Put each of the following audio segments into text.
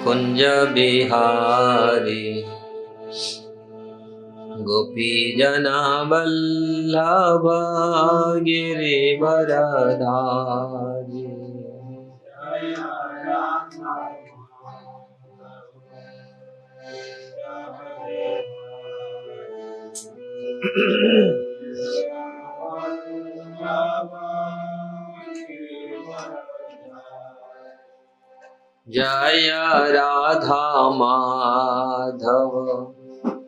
कुंज बिहारी गोपी जना वल्लभ गिरिवरधारी। जय राधा माधव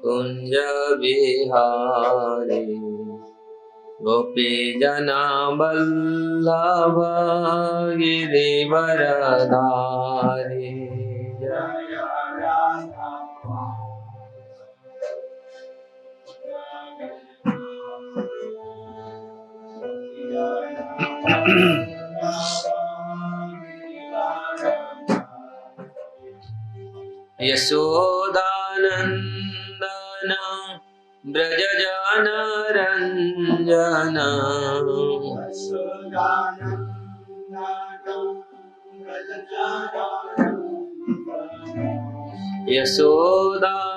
कुंज बिहारी गोपी जना वल्लभ गिरिवरधारी। यशोदानंदन ब्रज जन रंजन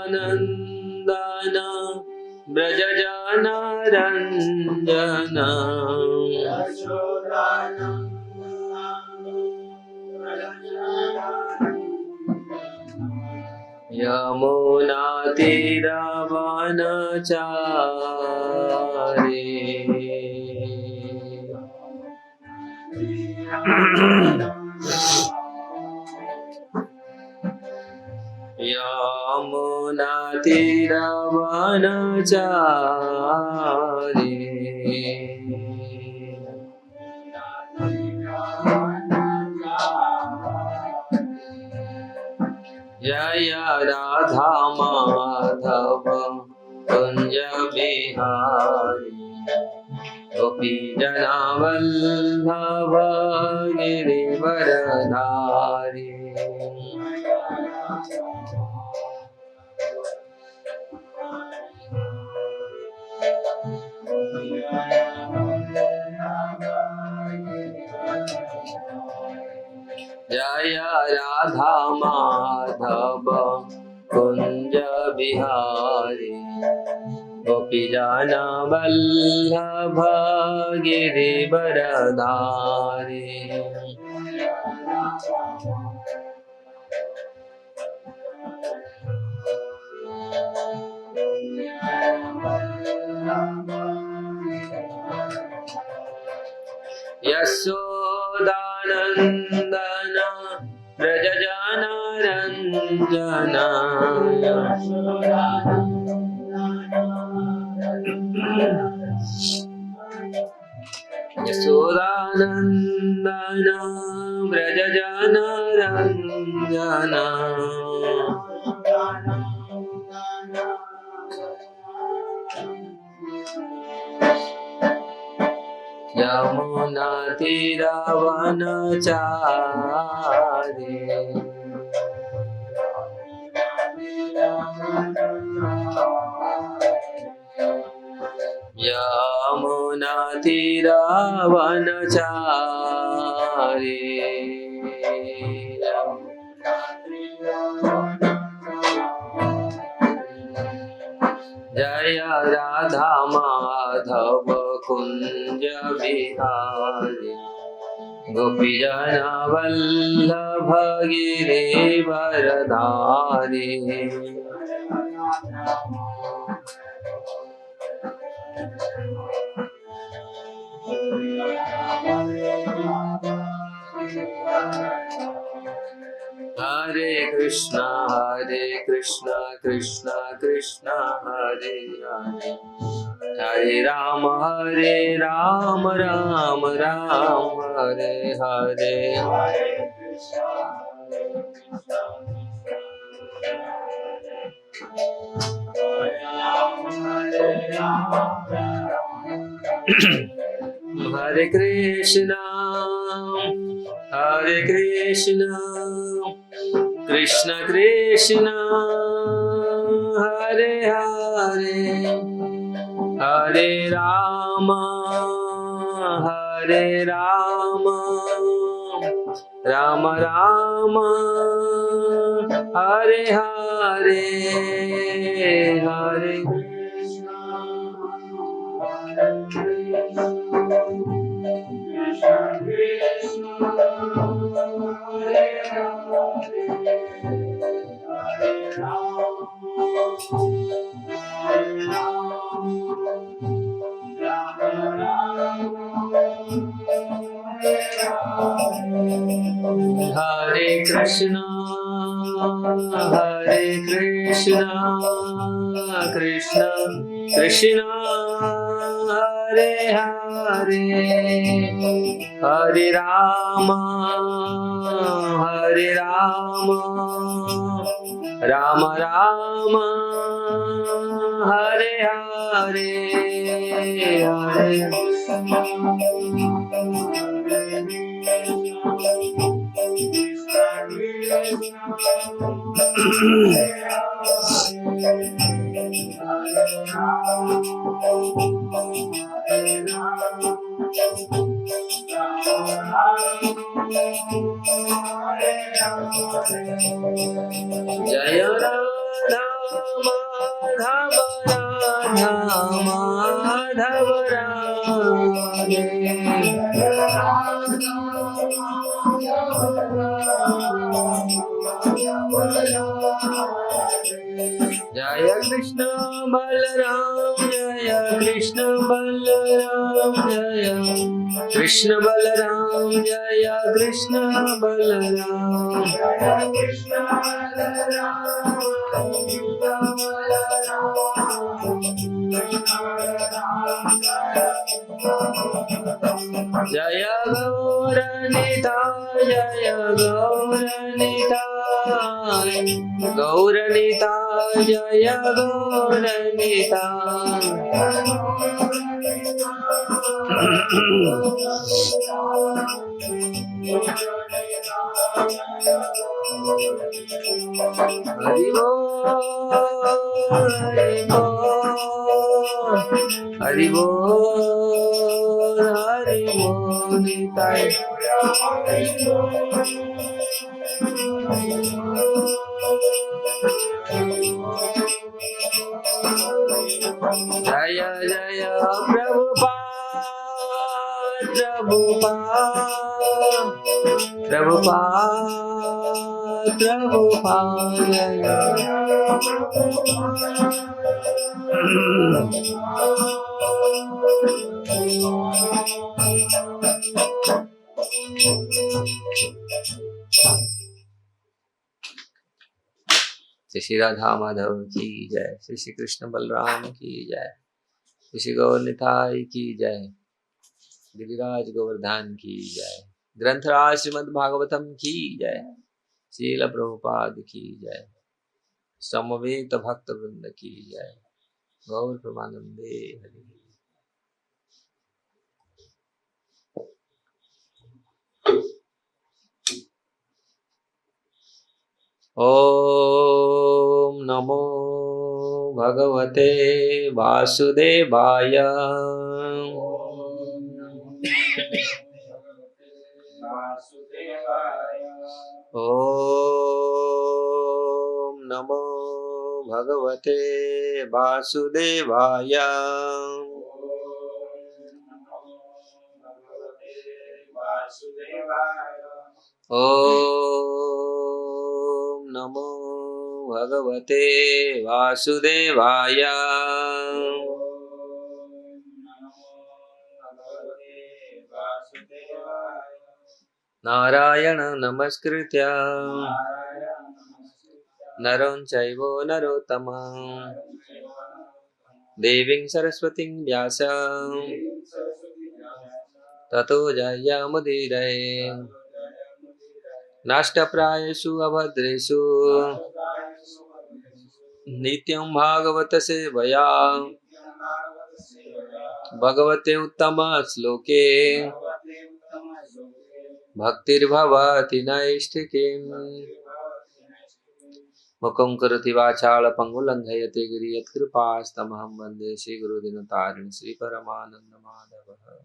यशोदानंदन ब्रज जन रंजन यमुना तीरवनचारी यमुना तीरवनचारी। जय राधा माधव कुंज बिहारी गोपी जना वल्लभ गिरिवरधारी। जय राधा माधव कुंज बिहारी गोपी जना वल्लभ गिरिवरधारी। यशोदानंदन ब्रज जन रंजन यशोदानंदन ब्रज जन रंजन यमुना तीरवनचारी यमुना तीरवनचारी। जय राधा माधव कुंज बिहारी गोपी जना वल्लभ गिरिवरधारी। हरे कृष्णा कृष्णा कृष्णा हरे हरे हरे राम राम राम हरे हरे। हरे Krishna Krishna Krishna Hare Hare Hare Ram Ram Ram Hare Hare, Hare Hare Krishna, Hare Krishna, Krishna Krishna, Hare Hare, Hare Rama, Hare Rama, Rama Rama, Hare Hare, Hare Jaya Radha Madhava Radha Madhava Radhe Jaya Krishna Balaram Jaya Krishna Balaram Jaya Krishna Balaram Jaya Krishna Balaram Jaya Krishna Balaram Jaya Gauranita Jaya Gauranita Gauranita Jaya Gauranita Hari Bol Hari Bol Hari Bol Hari Bol Nitai Jaya Jaya Prabhupada Prabhupada Prabhupada Shri Radha Madhav की जय, श्री कृष्ण बलराम की जय, श्री गौर निताई की जय, गिरिराज गोवर्धन की जय, ग्रंथराज श्रीमद् भागवतम की जय, श्रील प्रभुपाद की जय, समवेत भक्त वृंद की जय, गौर प्रमानंदे हरि। ओम नमो भगवते वासुदेवाय। ओम नमो भगवते वासुदेवाय। ओम नमो भगवते वासुदेवाय। नारायण नमस्कृत्य नरं चैव नरोत्तमं देवीं सरस्वतीं व्यासं ततो जयमुदीरये। नष्टप्रायेषु अभद्रेषु नित्यं भागवत सेवया भगवते उत्तम श्लोके भक्तिर्भवति नैष्ठिकीम्। मुखं करोति वाचाल पंगुलंघयते गिरि यत्कृपास्तमहं वन्दे श्रीगुरुदिनतारिणि श्रीपरमानन्दमाधवः।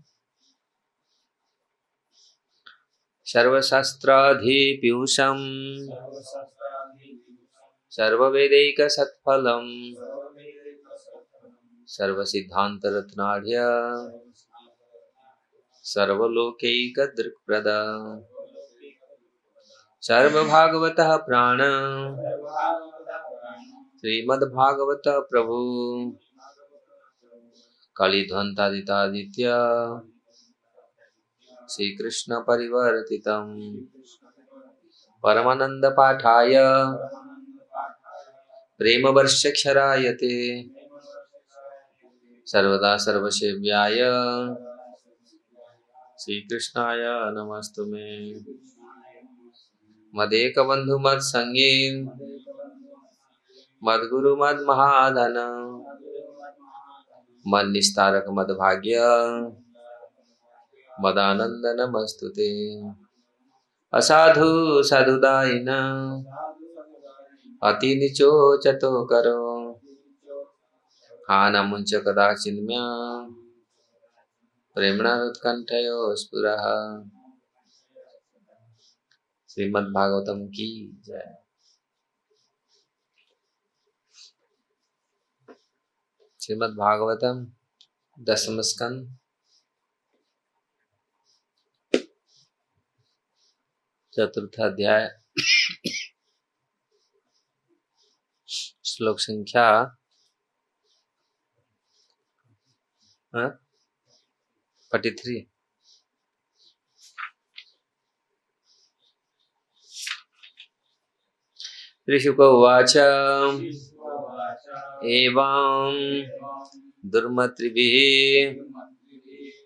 सर्वशास्त्राधिपीयूषं सर्ववेदैक सत्फलम् सर्वसिद्धान्तरत्नाढ्य सर्वलोकैकदृक्प्रद सर्वभागवतः प्राण श्रीमद्भागवत प्रभु कलिध्वंतादितादित्य श्रीकृष्ण परिवर्तितम् परमानंद पाठाय प्रेम वर्षक्षरायते सर्वदा सर्वसेव्याय श्रीकृष्णाय नमस्तुमे मदेक बंधु मद संगी मद्गुरु मद महाधन मद निस्तारक मद भाग्य मदानंद नमस्तुते असाधु साधुदायिन अति निचो चतो करो हान मुंच कदाचिन्म्या प्रेमणा उत्कंठयो स्फुरः। श्रीमद् भागवतम की जय। श्रीमद् भागवतम 10वां स्कंद चतुर्थ अध्याय श्लोक संख्या 43। ऋषुक उवाच एवं दुर्मत्रिभिः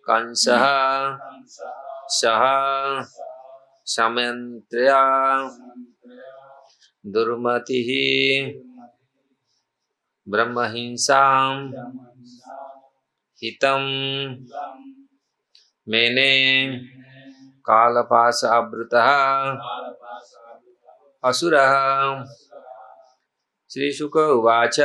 कंसः सह समन्त्र्या दुर्मतिः ब्रह्महिंसां हितं मेने कालपाश आवृतः असुरः। श्रीशुक उवाच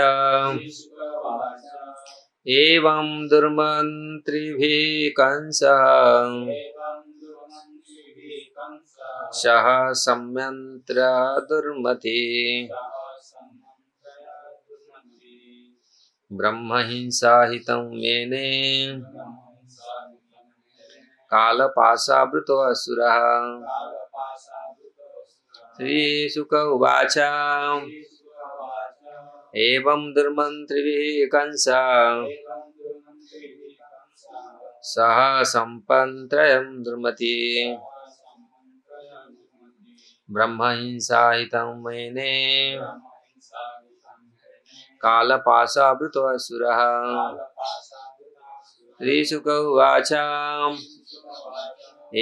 एवं दुर्मन्त्रिभिः कंसः सह सम्यन्त्र दुर्मतिः ब्रह्महिंसा हितं मेने कालपाशावृतो असुरः। श्रीशुक उवाच एवं दुर्मन्त्रिभिः कंसः सह सम्पन्त्रयं दुर्मतिः ब्रह्महिंसा हितं मेने कालपाशावृतो असुरः। श्रीशुक उवाच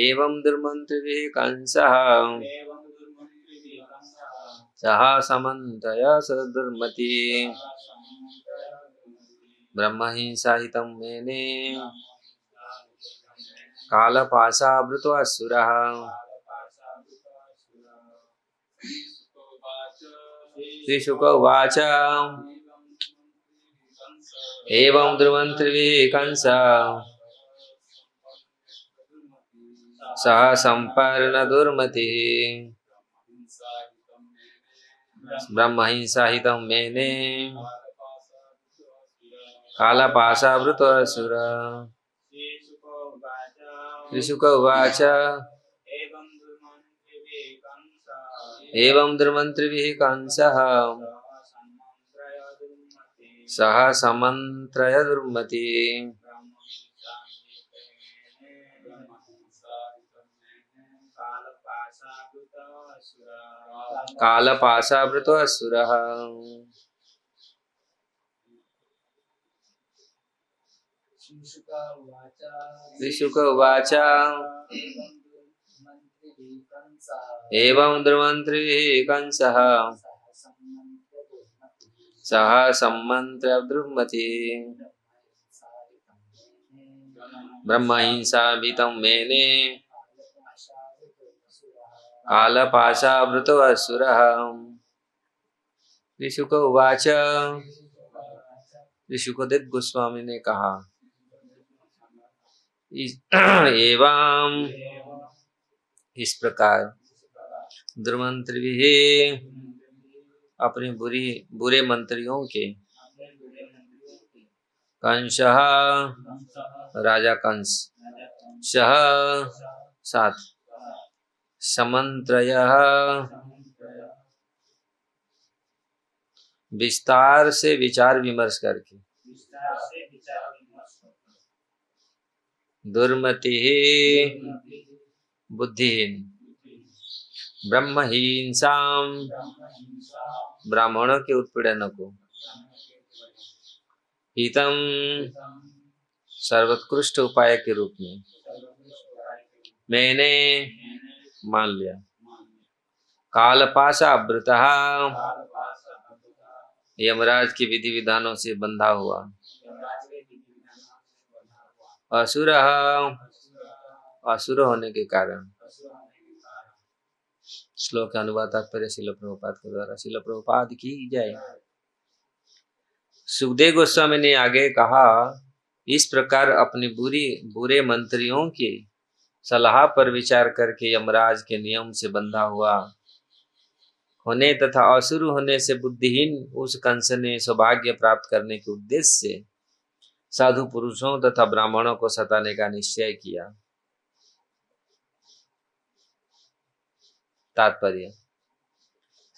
एवं दुर्मन्त्रिभिः कंसः सह समन्त्रय दुर्मतिः ब्रह्महिंसा हितं मेने कालपाशावृतो असुरः। श्रीशुक उवाच एवं दुर्मन्त्रिभिः कंसः सह सम्पन्न दुर्मतिः ब्रह्महिंसा हितं मेने कालपाशावृतो असुरः। श्रीशुक उवाच एवं दुर्मन्त्रिभिः कंसः सह समन्त्रय दुर्मतिः कालपाशावृतो असुरः। श्रीशुक उवाच एवं दुर्मन्त्रिभिः कंसः सह सम्मन्त्र्य दुर्मतिः ब्रह्महिंसा हितं मेने कालपाशावृतो असुरः। ऋषुक उवाच ऋषुकदेव गोस्वामी ने कहा एवं इस प्रकार दुर्मंत्रिभिः अपने बुरे मंत्रियों के। कंसः राजा कंस, सह साथ, समन्त्रयः विस्तार से विचार विमर्श करके, दुर्मति बुद्धिहीन, ब्रह्महीनसाम ब्राह्मणों के उत्पीड़न को, हितम सर्वोत्कृष्ट उपाय के रूप में मैंने मान लिया। कालपाशावृतः यमराज के विधि विधानों से बंधा हुआ। असुर असुर होने के कारण। श्लोक का अनुवाद तात्पर्य श्रील प्रभुपाद के द्वारा। श्रील प्रभुपाद की जय। सुखदेव गोस्वामी ने आगे कहा, इस प्रकार अपनी बुरे मंत्रियों की सलाह पर विचार करके यमराज के नियम से बंधा हुआ होने तथा असुर होने से बुद्धिहीन उस कंस ने सौभाग्य प्राप्त करने के उद्देश्य से साधु पुरुषों तथा ब्राह्मणों को सताने का निश्चय किया। तात्पर्य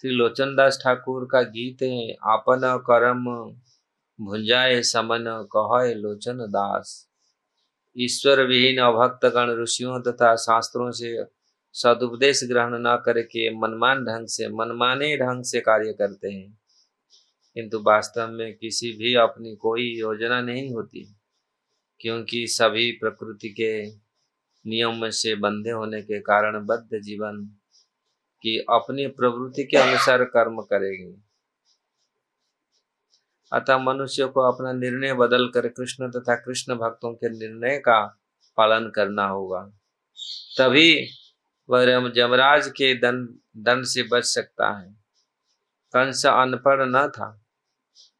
श्री लोचनदास ठाकुर का गीत है, आपन करम भुंजाए समन कहे लोचन दास। ईश्वर विहीन अभक्त गण ऋषियों तथा शास्त्रों से सदुपदेश ग्रहण न करके मनमाने ढंग से कार्य करते हैं, किंतु वास्तव में किसी भी अपनी कोई योजना नहीं होती, क्योंकि सभी प्रकृति के नियम से बंधे होने के कारण बद्ध जीवन की अपनी प्रवृत्ति के अनुसार कर्म करेंगे। अतः मनुष्य को अपना निर्णय बदल कर कृष्ण तथा कृष्ण भक्तों के निर्णय का पालन करना होगा, तभी वह यमराज के दंड से बच सकता है। कंस अनपढ़ न था।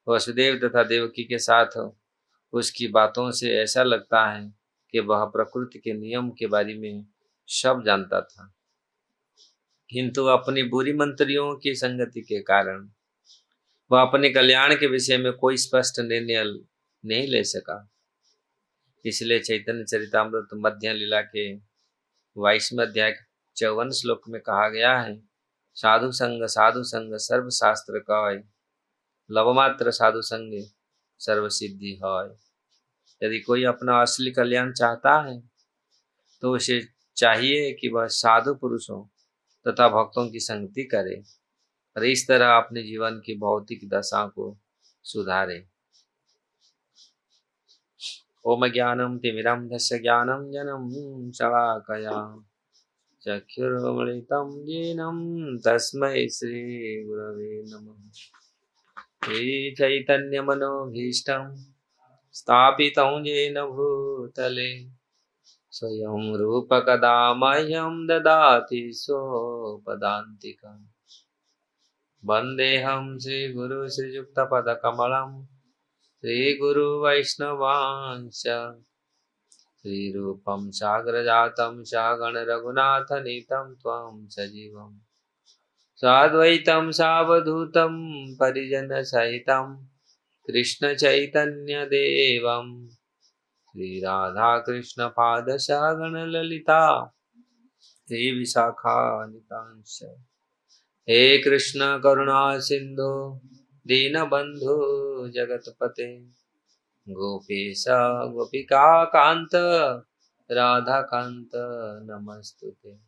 वसुदेव तथा देवकी के साथ उसकी बातों से ऐसा लगता है कि वह प्रकृति के नियम के बारे में सब जानता था, किंतु अपनी बुरी मंत्रियों की संगति के कारण वह अपने कल्याण के विषय में कोई स्पष्ट निर्णय नहीं ले सका। इसलिए चैतन्य चरितामृत मध्य लीला के 22वें अध्याय 54 श्लोक में कहा गया है, साधु संग सर्व शास्त्र कय, लवमात्र साधु संग सर्व सिद्धि है। यदि कोई अपना असली कल्याण चाहता है तो उसे चाहिए कि वह साधु पुरुषों तथा भक्तों की संगति करे और इस तरह अपने जीवन की भौतिक दशा को सुधारे। ओम ज्ञानम तिमिरम धस्य ज्ञानम जनम शलाकया चक्षुर्मलितं येनं तस्मै श्री गुरवे नमः। श्री चैतन्य मनोभीष्टं स्थापितं येन भूतले स्वयं रूप कदा मह्यं ददाति स्वपदान्तिकम्। वन्देऽहं श्रीगुरु श्रीयुक्तपदकमलं श्रीगुरु वैष्णवांश्च श्रीरूपं साग्रजातं सगण रघुनाथनीतं त्वं सजीवं साद्वैतं सावधूतं परिजनसहितं कृष्णचैतन्यदेवं श्रीराधाकृष्णपादसगण ललिता श्रीविशाखान्वितांश्च। हे कृष्ण करुणा सिंधु दीनबंधु जगतपते गोपेश गोपिका कांत राधा कांत नमस्तुते।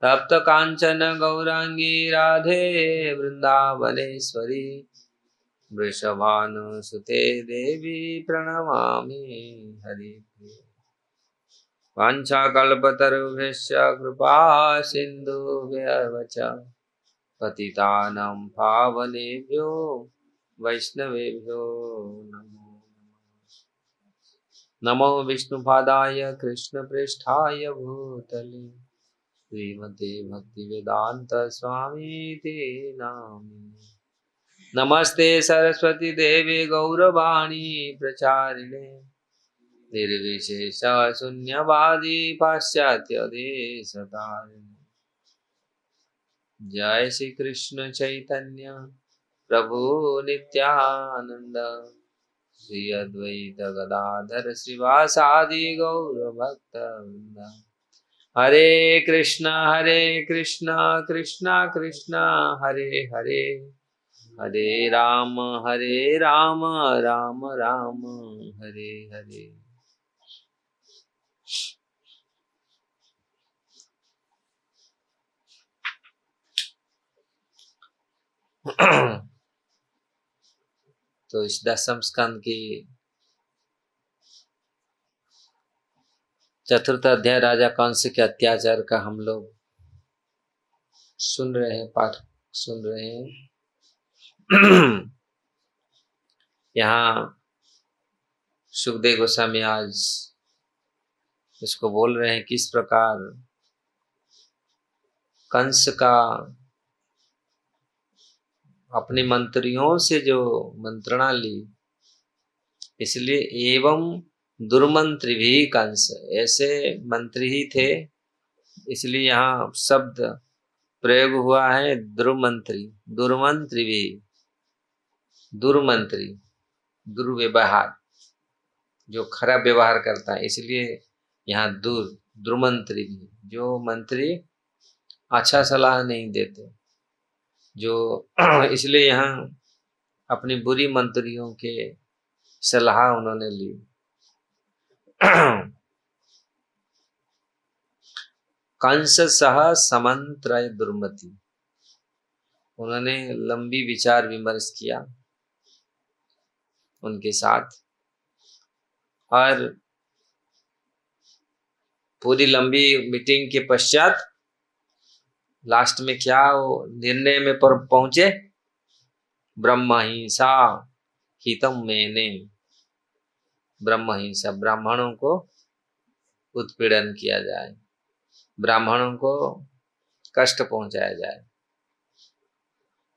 तप्त कांचन गौरांगी राधे वृंदावनेश्वरी वृषभानुसुते देवी प्रणमामि हरिप्रिये। वाञ्छाकल्पतरुभ्यश्च कृपा सिन्धुभ्येव च पतितानां पावनेभ्यो वैष्णवेभ्यो नमो नमो विष्णुपादाय कृष्णप्रेष्ठाय भूतले श्रीमते भक्तिवेदांत स्वामीति नामिने। नमस्ते सरस्वती देवे गौरवाणी प्रचारिणे निर्विशेष शून्यवादी पाश्चात्य देशतारिणे। जय श्री कृष्ण चैतन्य प्रभु नित्यानंद, श्री अद्वैत गदाधर श्रीवासादि गौर भक्त वृंद। हरे कृष्णा कृष्णा कृष्णा हरे हरे, हरे राम राम राम हरे हरे। तो इस 10वें स्कंद की 4th अध्याय राजा कंस के अत्याचार का हम लोग सुन रहे हैं, पाठ सुन रहे हैं। यहाँ सुखदेव गोस्वामी आज इसको बोल रहे हैं किस प्रकार कंस का अपनी मंत्रियों से जो मंत्रणा ली, इसलिए एवं दुर्मंत्री भी कंस, ऐसे मंत्री ही थे, इसलिए यहाँ शब्द प्रयोग हुआ है दुर्मंत्री। दुर्मंत्री भी, दुर्मंत्री दुर्व्यवहार, जो खराब व्यवहार करता है, इसलिए यहाँ दुर्मंत्री भी, जो मंत्री अच्छा सलाह नहीं देते, जो इसलिए यहाँ अपनी बुरी मंत्रियों के सलाह उन्होंने ली। कंस सह समंत्रय दुर्मति, उन्होंने लंबी विचार विमर्श किया उनके साथ, और पूरी लंबी मीटिंग के पश्चात लास्ट में क्या वो निर्णय में पर पहुंचे, ब्रह्महिंसा हितम मैंने, ब्रह्महिंसा, ब्राह्मणों को उत्पीड़न किया जाए, ब्राह्मणों को कष्ट पहुंचाया जाए।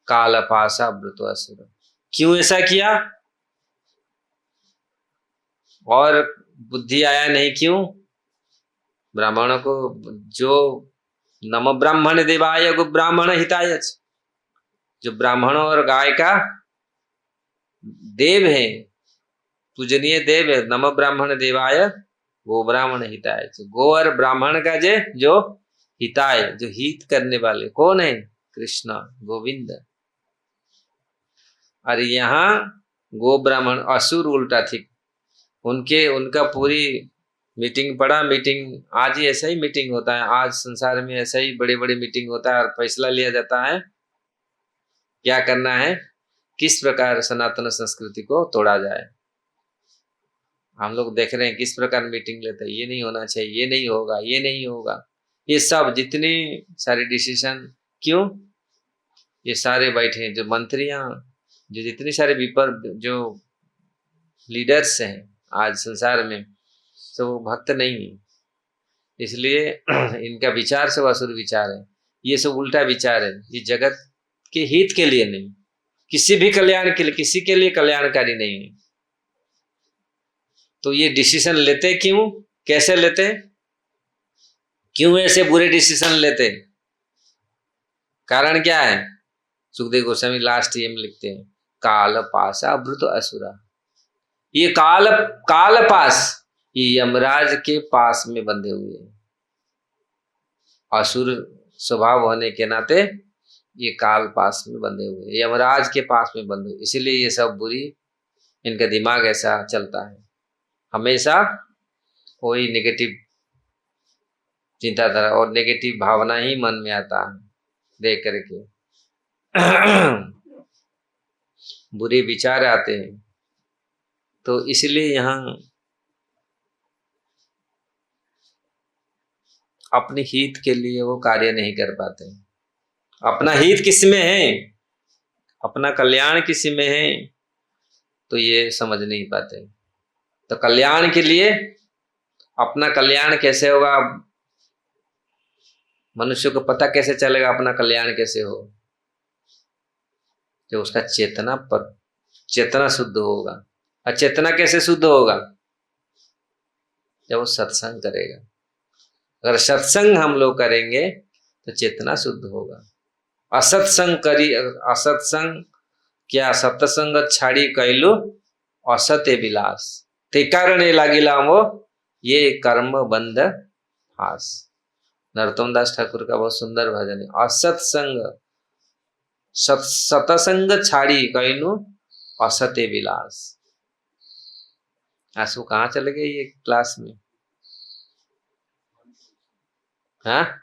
कालपाशा वृतोऽसुर, क्यों ऐसा किया और बुद्धि आया नहीं, क्यों? ब्राह्मणों को, जो नम ब्राह्मण देवाय गो ब्राह्मण हिताय, जो ब्राह्मणों और गाय का देव है, पूजनीय देव है, नम ब्राह्मण देवाय गो ब्राह्मण हिताय, गो और ब्राह्मण का जो हिताय, जो हित करने वाले कौन है? कृष्ण गोविंद। और यहाँ गो ब्राह्मण असुर उल्टा थी, उनका पूरी मीटिंग पड़ा, मीटिंग आज ही ऐसा ही मीटिंग होता है, आज संसार में ऐसा ही बड़े बड़े मीटिंग होता है और फैसला लिया जाता है क्या करना है, किस प्रकार सनातन संस्कृति को तोड़ा जाए। हम लोग देख रहे हैं किस प्रकार मीटिंग लेते हैं, ये नहीं होना चाहिए, ये नहीं होगा, ये नहीं होगा, ये सब जितनी सारी डिसीजन, क्यों? ये सारे बैठे हैं जो मंत्रियां, जो जितनी सारे जो लीडर्स हैं आज संसार में, तो वो भक्त नहीं है, इसलिए इनका विचार सब असुर विचार है, ये सब उल्टा विचार है, ये जगत के हित के लिए नहीं, किसी भी कल्याण के लिए, किसी के लिए कल्याणकारी नहीं है। तो ये डिसीजन लेते क्यों, कैसे लेते, क्यों ऐसे बुरे डिसीजन लेते, कारण क्या है? सुखदेव गोस्वामी लास्ट ये में लिखते हैं, काल पासा वृत असुरा, ये काल पास, ये यमराज के पास में बंधे हुए हैं, असुर स्वभाव होने के नाते ये काल पास में बंधे हुए, यमराज के पास में बंधे, इसीलिए ये सब बुरी, इनका दिमाग ऐसा चलता है, हमेशा कोई नेगेटिव चिंताधारा और नेगेटिव भावना ही मन में आता है देख करके। बुरे विचार आते हैं, तो इसलिए यहाँ अपने हित के लिए वो कार्य नहीं कर पाते। अपना हित किस में है, अपना कल्याण किस में है, तो ये समझ नहीं पाते। तो कल्याण के लिए, अपना कल्याण कैसे होगा, मनुष्य को पता कैसे चलेगा अपना कल्याण कैसे हो, जब उसका चेतना शुद्ध होगा। और चेतना कैसे शुद्ध होगा, जब वो सत्संग करेगा। अगर सत्संग हम लोग करेंगे तो चेतना शुद्ध होगा। असत्संग करी, असत्संग क्या सत्संग छाड़ी कैलू असते विलास, ते कारणे लागिला मो ये कर्म बंध फास। नरोत्तम दास ठाकुर का बहुत सुंदर भजन है। असत्संग सतसंग छाड़ी कैलू असते विलास। आंसू कहाँ चले गए ये क्लास में? हाँ,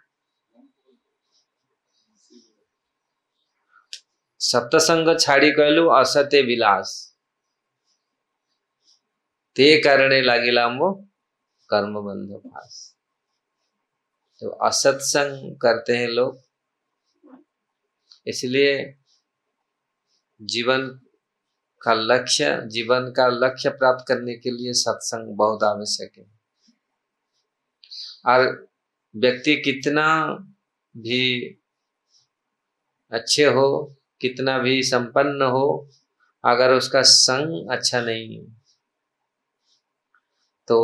सत्संग छाड़ी कैलू असते विलास, ते करने लागिला मो कर्म बंध फास। तो असत्संग करते हैं लोग, इसलिए जीवन का लक्ष्य प्राप्त करने के लिए सत्संग बहुत आवश्यक है। और व्यक्ति कितना भी अच्छे हो, कितना भी संपन्न हो, अगर उसका संग अच्छा नहीं है तो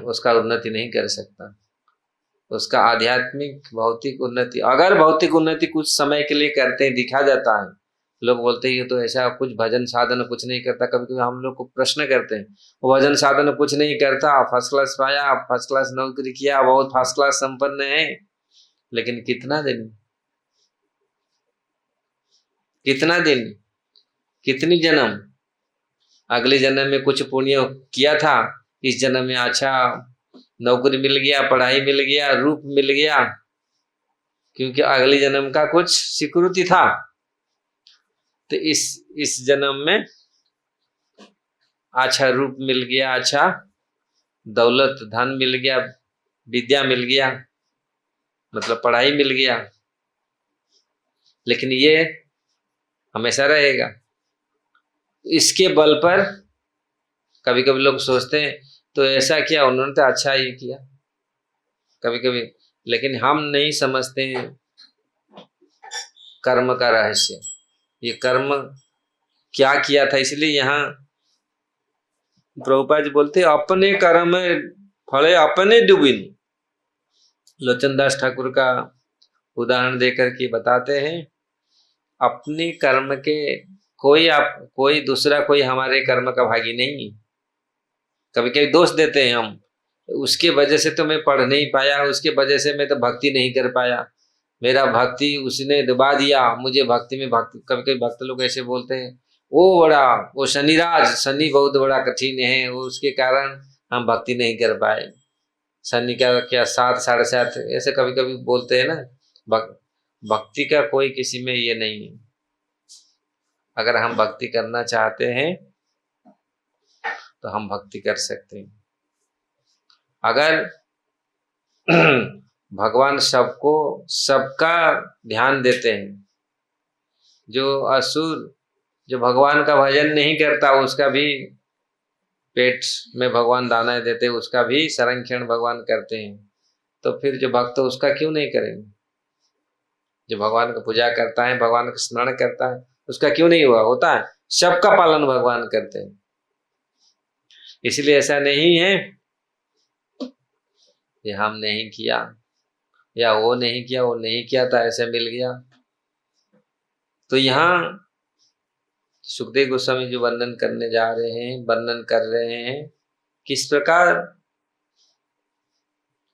उसका उन्नति नहीं कर सकता। उसका आध्यात्मिक भौतिक उन्नति, अगर भौतिक उन्नति कुछ समय के लिए करते हैं, दिखा जाता है, लोग बोलते हैं ये तो ऐसा कुछ भजन साधन कुछ नहीं करता। कभी कभी हम लोग को प्रश्न करते हैं, वो भजन साधन कुछ नहीं करता, फर्स्ट क्लास पाया, फर्स्ट क्लास नौकरी किया, बहुत फर्स्ट क्लास संपन्न है, लेकिन कितना दिन, कितनी जन्म, अगले जन्म में कुछ पुण्य किया था, इस जन्म में अच्छा नौकरी मिल गया, पढ़ाई मिल गया, रूप मिल गया, क्योंकि अगले जन्म का कुछ सिक्योरिटी था। तो इस जन्म में अच्छा रूप मिल गया, अच्छा दौलत धन मिल गया, विद्या मिल गया, मतलब पढ़ाई मिल गया, लेकिन ये हमेशा रहेगा। इसके बल पर कभी कभी लोग सोचते हैं तो ऐसा किया उन्होंने तो अच्छा ही किया, कभी कभी, लेकिन हम नहीं समझते हैं कर्म का रहस्य, ये कर्म क्या किया था। इसलिए यहाँ प्रभुपाद जी बोलते अपने कर्म फले अपने डूबिन। लोचन दास ठाकुर का उदाहरण देकर के बताते हैं, अपने कर्म के कोई दूसरा कोई हमारे कर्म का भागी नहीं। कभी कभी दोष देते हैं हम, उसके वजह से तो मैं पढ़ नहीं पाया, उसके वजह से मैं तो भक्ति नहीं कर पाया, मेरा भक्ति उसने दबा दिया, मुझे भक्ति में भक्ति। कभी कभी भक्त लोग ऐसे बोलते हैं वो शनि बहुत बड़ा कठिन है, वो उसके कारण हम भक्ति नहीं कर पाए। शनि का क्या 7 साढ़े 7 ऐसे कभी कभी बोलते हैं ना। भक्ति का कोई किसी में ये नहीं है। अगर हम भक्ति करना चाहते हैं तो हम भक्ति कर सकते हैं। अगर भगवान सबका ध्यान देते हैं, जो असुर जो भगवान का भजन नहीं करता उसका भी पेट में भगवान दाना देते, उसका भी संरक्षण भगवान करते हैं, तो फिर जो भक्त उसका क्यों नहीं करेंगे? जो भगवान का पूजा करता है, भगवान का स्मरण करता है, उसका क्यों नहीं होता है? सबका पालन भगवान करते हैं। इसलिए ऐसा नहीं है कि हम नहीं किया या वो नहीं किया था ऐसे मिल गया। तो यहाँ सुखदेव गोस्वामी जो वर्णन कर रहे हैं किस प्रकार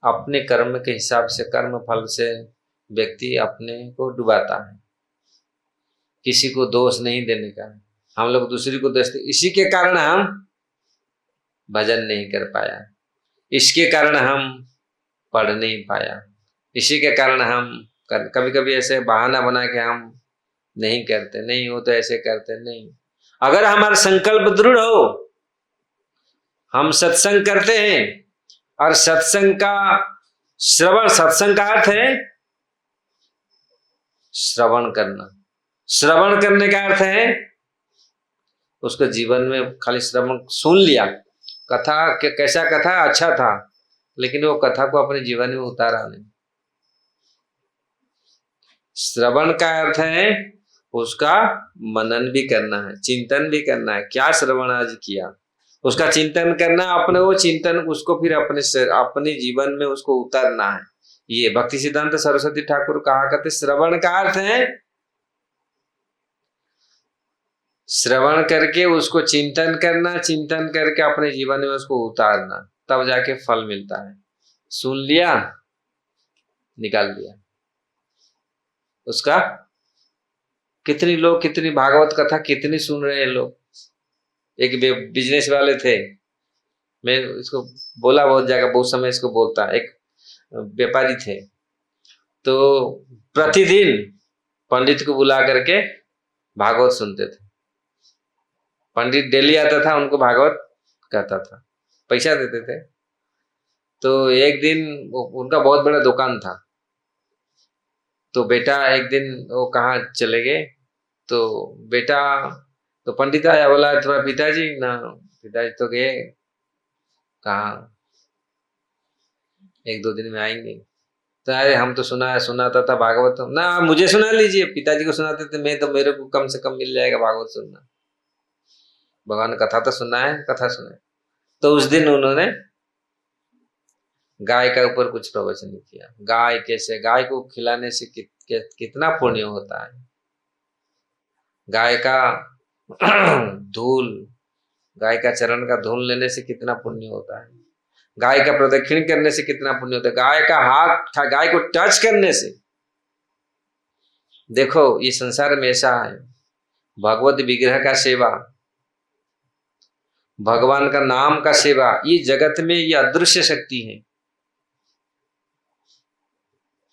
अपने कर्म के हिसाब से, कर्म फल से व्यक्ति अपने को डुबाता है। किसी को दोष नहीं देने का, हम लोग दूसरे को दोष, इसी के कारण हम भजन नहीं कर पाया, इसके कारण हम पढ़ नहीं पाया, इसी के कारण हम कभी कभी ऐसे बहाना बना के हम नहीं करते, नहीं हो तो ऐसे करते नहीं। अगर हमारा संकल्प दृढ़ हो, हम सत्संग करते हैं, और सत्संग का अर्थ है श्रवण करना। श्रवण करने का अर्थ है उसको जीवन में खाली श्रवण सुन लिया, कथा कैसा कथा अच्छा था, लेकिन वो कथा को अपने जीवन में उतारा नहीं। श्रवण का अर्थ है उसका मनन भी करना है, चिंतन भी करना है, क्या श्रवण आज किया उसका चिंतन करना, अपने वो चिंतन उसको फिर अपने जीवन में उसको उतारना है। ये भक्ति सिद्धांत सरस्वती ठाकुर कहा करते श्रवण का अर्थ है श्रवण करके उसको चिंतन करना, चिंतन करके अपने जीवन में उसको उतारना, तब जाके फल मिलता है। सुन लिया, निकाल दिया उसका। कितनी लोग, कितनी भागवत कथा कितनी सुन रहे हैं लोग। एक बिजनेस वाले थे, मैं इसको बोला बहुत जगह, बहुत समय इसको बोलता। एक व्यापारी थे, तो प्रतिदिन पंडित को बुला करके भागवत सुनते थे। पंडित डेली आता था, उनको भागवत कहता था, पैसा देते थे। तो एक दिन उनका बहुत बड़ा दुकान था, तो बेटा एक दिन वो कहाँ चले गए, तो बेटा, तो पंडित आया, बोला तुम्हारा पिताजी ना, पिताजी तो गए, कहाँ, एक दो दिन में आएंगे। तो अरे हम तो सुनाता था भागवत ना, मुझे सुना लीजिए। पिताजी को सुनाते थे, मैं तो, मेरे को कम से कम मिल जाएगा भागवत सुनना, भगवान ने कथा तो सुना है, कथा सुना है। तो उस दिन उन्होंने गाय का ऊपर कुछ प्रवचन किया। गाय कैसे, गाय को खिलाने से कितना पुण्य होता है। गाय का धूल, गाय का चरण का धूल लेने से कितना पुण्य होता है। गाय का प्रदक्षिण करने से कितना पुण्य होता है। गाय का हाथ, गाय को टच करने से, देखो ये संसार में ऐसा है, भगवत विग्रह का सेवा, भगवान का नाम का सेवा, ये जगत में ये अदृश्य शक्ति है।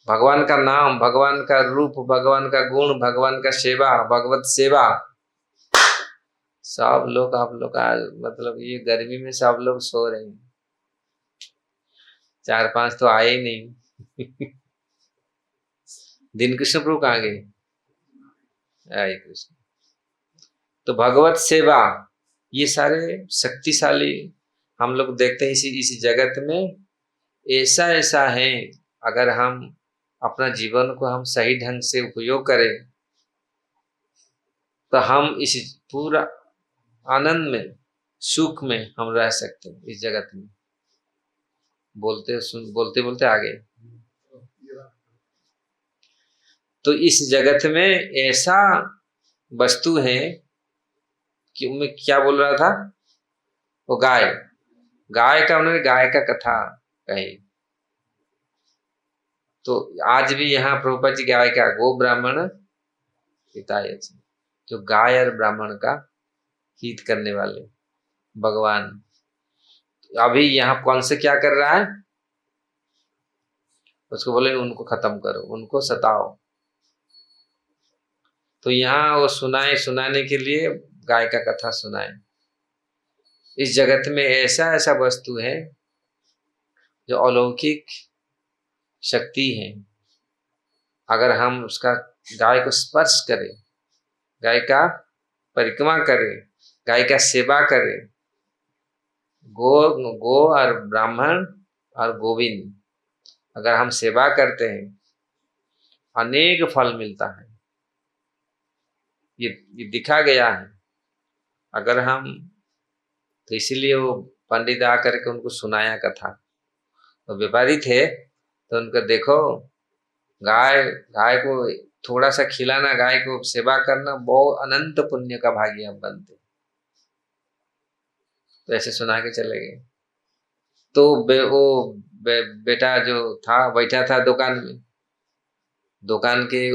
भगवान का नाम, भगवान का रूप, भगवान का गुण, भगवान का सेवा, भगवत सेवा, सब लोग, आप लोग आज मतलब ये गर्मी में सब लोग सो रहे हैं, 4-5 तो आए ही नहीं। दिन कृष्ण प्रभु कहाँ गए? आए कृष्ण। तो भगवत सेवा, ये सारे शक्तिशाली हम लोग देखते हैं इसी जगत में। ऐसा ऐसा है, अगर हम अपना जीवन को हम सही ढंग से उपयोग करें तो हम इस पूरा आनंद में, सुख में हम रह सकते हैं इस जगत में। बोलते बोलते आगे, तो इस जगत में ऐसा वस्तु है कि मैं क्या बोल रहा था, वो गाय, गाय का उन्होंने गाय का कथा कही। तो आज भी यहाँ प्रभुपाद जी गाय का गो ब्राह्मण हिताय, जो गाय और ब्राह्मण का हित करने वाले भगवान। अभी यहाँ कौन से क्या कर रहा है, उसको बोले उनको खत्म करो, उनको सताओ। तो यहाँ वो सुनाने के लिए गाय का कथा सुनाए। इस जगत में ऐसा ऐसा वस्तु है जो अलौकिक शक्ति है। अगर हम उसका, गाय को स्पर्श करें, गाय का परिक्रमा करें, गाय का सेवा करें, गो और ब्राह्मण और गोविंद, अगर हम सेवा करते हैं अनेक फल मिलता है। ये दिखा गया है। अगर हम, तो इसीलिए वो पंडित आकर के उनको सुनाया कथा। तो व्यापारी थे, तो उनको देखो, गाय को थोड़ा सा खिलाना, गाय को सेवा करना, बहुत अनंत पुण्य का भागी हम बनते। तो ऐसे सुना के चले गए। तो बेटा जो था बैठा था दुकान में, दुकान के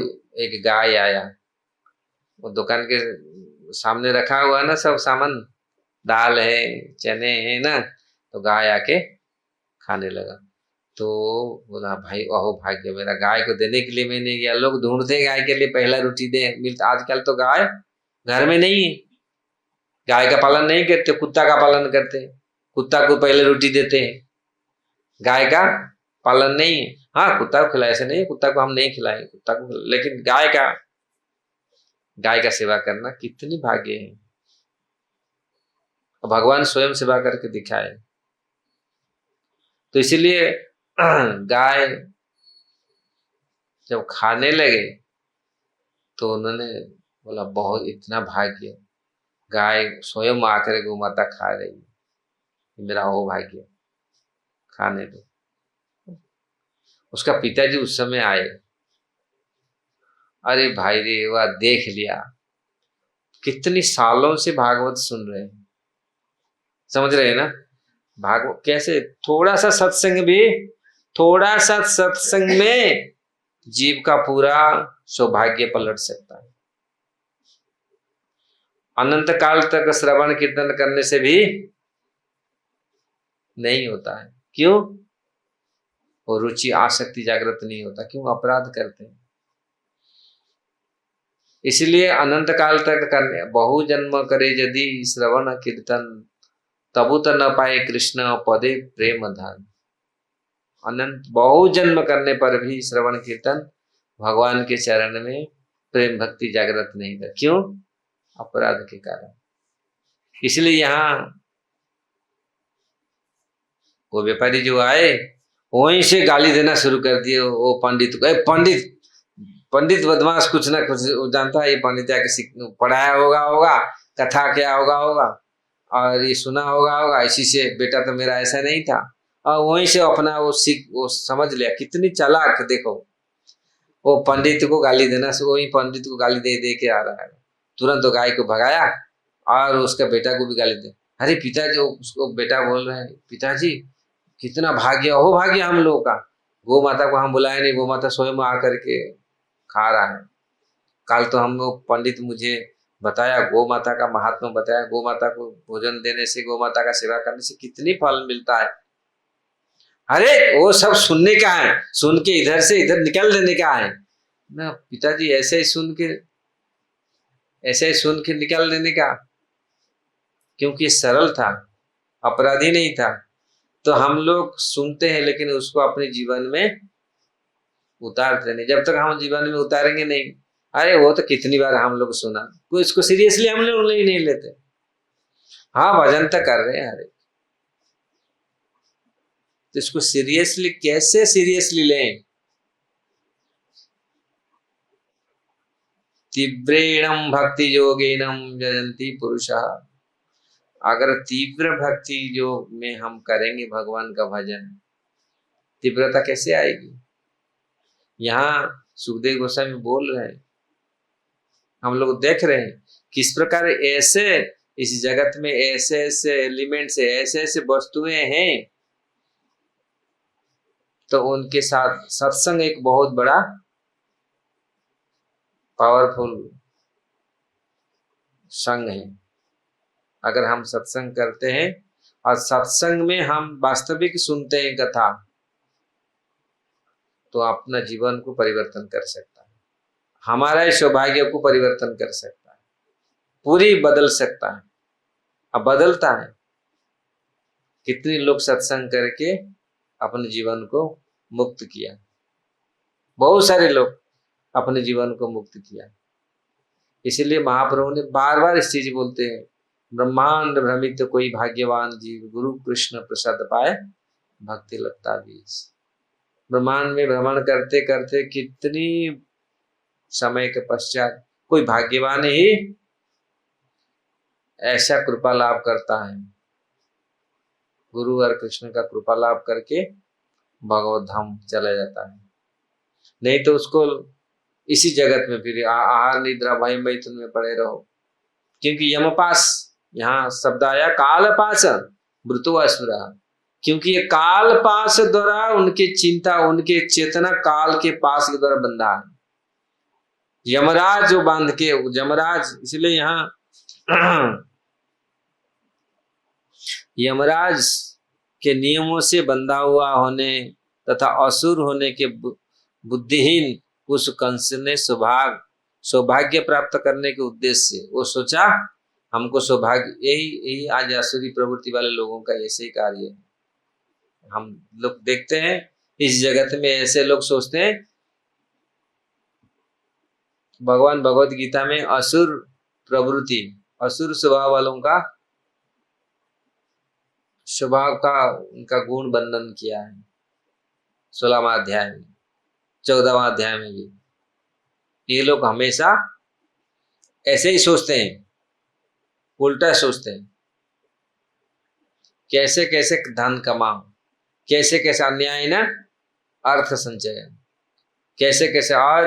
एक गाय आया, वो दुकान के सामने रखा हुआ ना सब सामान, दाल है, चने हैं ना, तो गाय आके खाने लगा। तो बोला भाई अहो भाग्य मेरा, गाय को देने के लिए मैं नहीं गया। लोग ढूंढते गाय के लिए पहला रोटी दे मिलता। आजकल तो गाय घर में नहीं है, गाय का पालन नहीं करते, कुत्ता का पालन करते हैं। कुत्ता को पहले रोटी देते हैं, गाय का पालन नहीं है। हाँ कुत्ता को खिलाए, ऐसे नहीं कुत्ता को हम नहीं खिलाए, कुत्ता को, लेकिन गाय का सेवा करना कितनी भाग्य है। भगवान स्वयं सेवा करके दिखाए। तो इसीलिए गाय जब खाने लगे तो उन्होंने बोला बहुत, इतना भाग्य, गाय स्वयं आकर गौ माता खा रही है, मेरा हो भाग्य, खाने दो। उसका पिताजी उस समय आए, अरे भाई रे वह देख लिया, कितनी सालों से भागवत सुन रहे हैं, समझ रहे हैं ना। भागवत कैसे, थोड़ा सा सत्संग भी, थोड़ा सा सत्संग में जीव का पूरा सौभाग्य पलट सकता है। अनंत काल तक श्रवण कीर्तन करने से भी नहीं होता है। क्यों? वो रुचि आसक्ति जागृत नहीं होता। क्यों? अपराध करते हैं। इसलिए अनंत काल तक करने, बहु जन्म करे यदि श्रवण कीर्तन, तबु तो न पाए कृष्ण पदे प्रेम धन। अनंत बहु जन्म करने पर भी श्रवण कीर्तन भगवान के चरण में प्रेम भक्ति जागृत नहीं था। क्यों? अपराध के कारण। इसलिए यहाँ वो व्यापारी जो आए वहीं से गाली देना शुरू कर दिए वो पंडित को। पंडित पंडित बदमाश, कुछ ना कुछ जानता है ये पंडित, आके पढ़ाया होगा कथा क्या होगा और ये सुना होगा इसी से बेटा तो मेरा ऐसा नहीं था, और वहीं से अपना वो समझ लिया। कितनी चालाक देखो, वो पंडित को गाली देना, वही पंडित को गाली दे दे के आ रहा है। तुरंत तो गाय को भगाया और उसका बेटा को भी गाली दे। अरे पिताजी, उसको बेटा बोल रहे हैं, पिताजी कितना भाग्य, अहो भाग्य हम लोगों का, गौ माता को हम बुलाए नहीं, गौ माता स्वयं आकर के खा रहा है। कल तो हम लोग पंडित मुझे बताया, गौ माता का महात्मा बताया, गौ माता को भोजन देने से, गौ माता का सेवा करने से कितनी फल मिलता है। अरे वो सब सुनने का है, सुन के इधर से इधर निकल देने का है ना पिताजी, ऐसे ही सुन के निकल देने का, क्योंकि सरल था, अपराधी नहीं था। तो हम लोग सुनते हैं लेकिन उसको अपने जीवन में उतारते नहीं। जब तक हम जीवन में उतारेंगे नहीं, अरे वो तो कितनी बार हम लोग सुना, कोई इसको सीरियसली हम लोग नहीं लेते। हाँ भजन तो कर रहे हैं, अरे तो इसको सीरियसली कैसे सीरियसली लें? तीव्रेणम भक्ति योगेनम जयंती पुरुषा। अगर तीव्र भक्ति योग में हम करेंगे भगवान का भजन, तीव्रता कैसे आएगी? यहाँ सुखदेव गोस्वामी बोल रहे हैं, हम लोग देख रहे हैं किस प्रकार ऐसे इस जगत में ऐसे ऐसे एलिमेंट्स, ऐसे ऐसे वस्तुएं हैं, तो उनके साथ सत्संग एक बहुत बड़ा पावरफुल संग है। अगर हम सत्संग करते हैं और सत्संग में हम वास्तविक सुनते हैं कथा, तो अपना जीवन को परिवर्तन कर सकता है, हमारा सौभाग्य को परिवर्तन कर सकता है, पूरी बदल सकता है। अब बदलता है। कितने लोग सत्संग करके अपने जीवन को मुक्त किया, बहुत सारे लोग अपने जीवन को मुक्त किया। इसीलिए महाप्रभु ने बार बार इस चीज बोलते हैं, ब्रह्मांड भ्रमित कोई भाग्यवान जीव, गुरु कृष्ण प्रसाद पाए भक्ति लगता बीज। ब्रह्मांड में भ्रमण करते करते कितनी समय के पश्चात कोई भाग्यवान ही ऐसा कृपा लाभ करता है, गुरु और कृष्ण का कृपा लाभ करके भगवत धाम चला जाता है। नहीं तो उसको इसी जगत में फिर आहार निद्रा भय मैथुन में पड़े रहो। क्योंकि यमपास, यहाँ शब्द आया काल पास मृत्यु असुरा, क्योंकि ये काल पास द्वारा उनके चिंता, उनके चेतना काल के पास के द्वारा बंधा है। यमराज जो बांध के, यमराज, इसलिए यहाँ यमराज के नियमों से बंधा हुआ होने तथा असुर होने के बुद्धिहीन उस कंस ने सौभाग्य प्राप्त करने के उद्देश्य से वो सोचा हमको सौभाग्य, यही आज असुरी प्रवृत्ति वाले लोगों का ऐसे ही कार्य है। हम लोग देखते हैं इस जगत में ऐसे लोग सोचते हैं, भगवान भगवत गीता में असुर प्रवृत्ति, असुर स्वभाव वालों का स्वभाव का उनका गुण वर्णन किया है 16वां अध्याय में, 14वां अध्याय में भी। ये लोग हमेशा ऐसे ही सोचते हैं, उल्टा सोचते हैं, कैसे कैसे धन कमाओ, कैसे कैसे अन्याय ना अर्थ संचय, कैसे कैसे और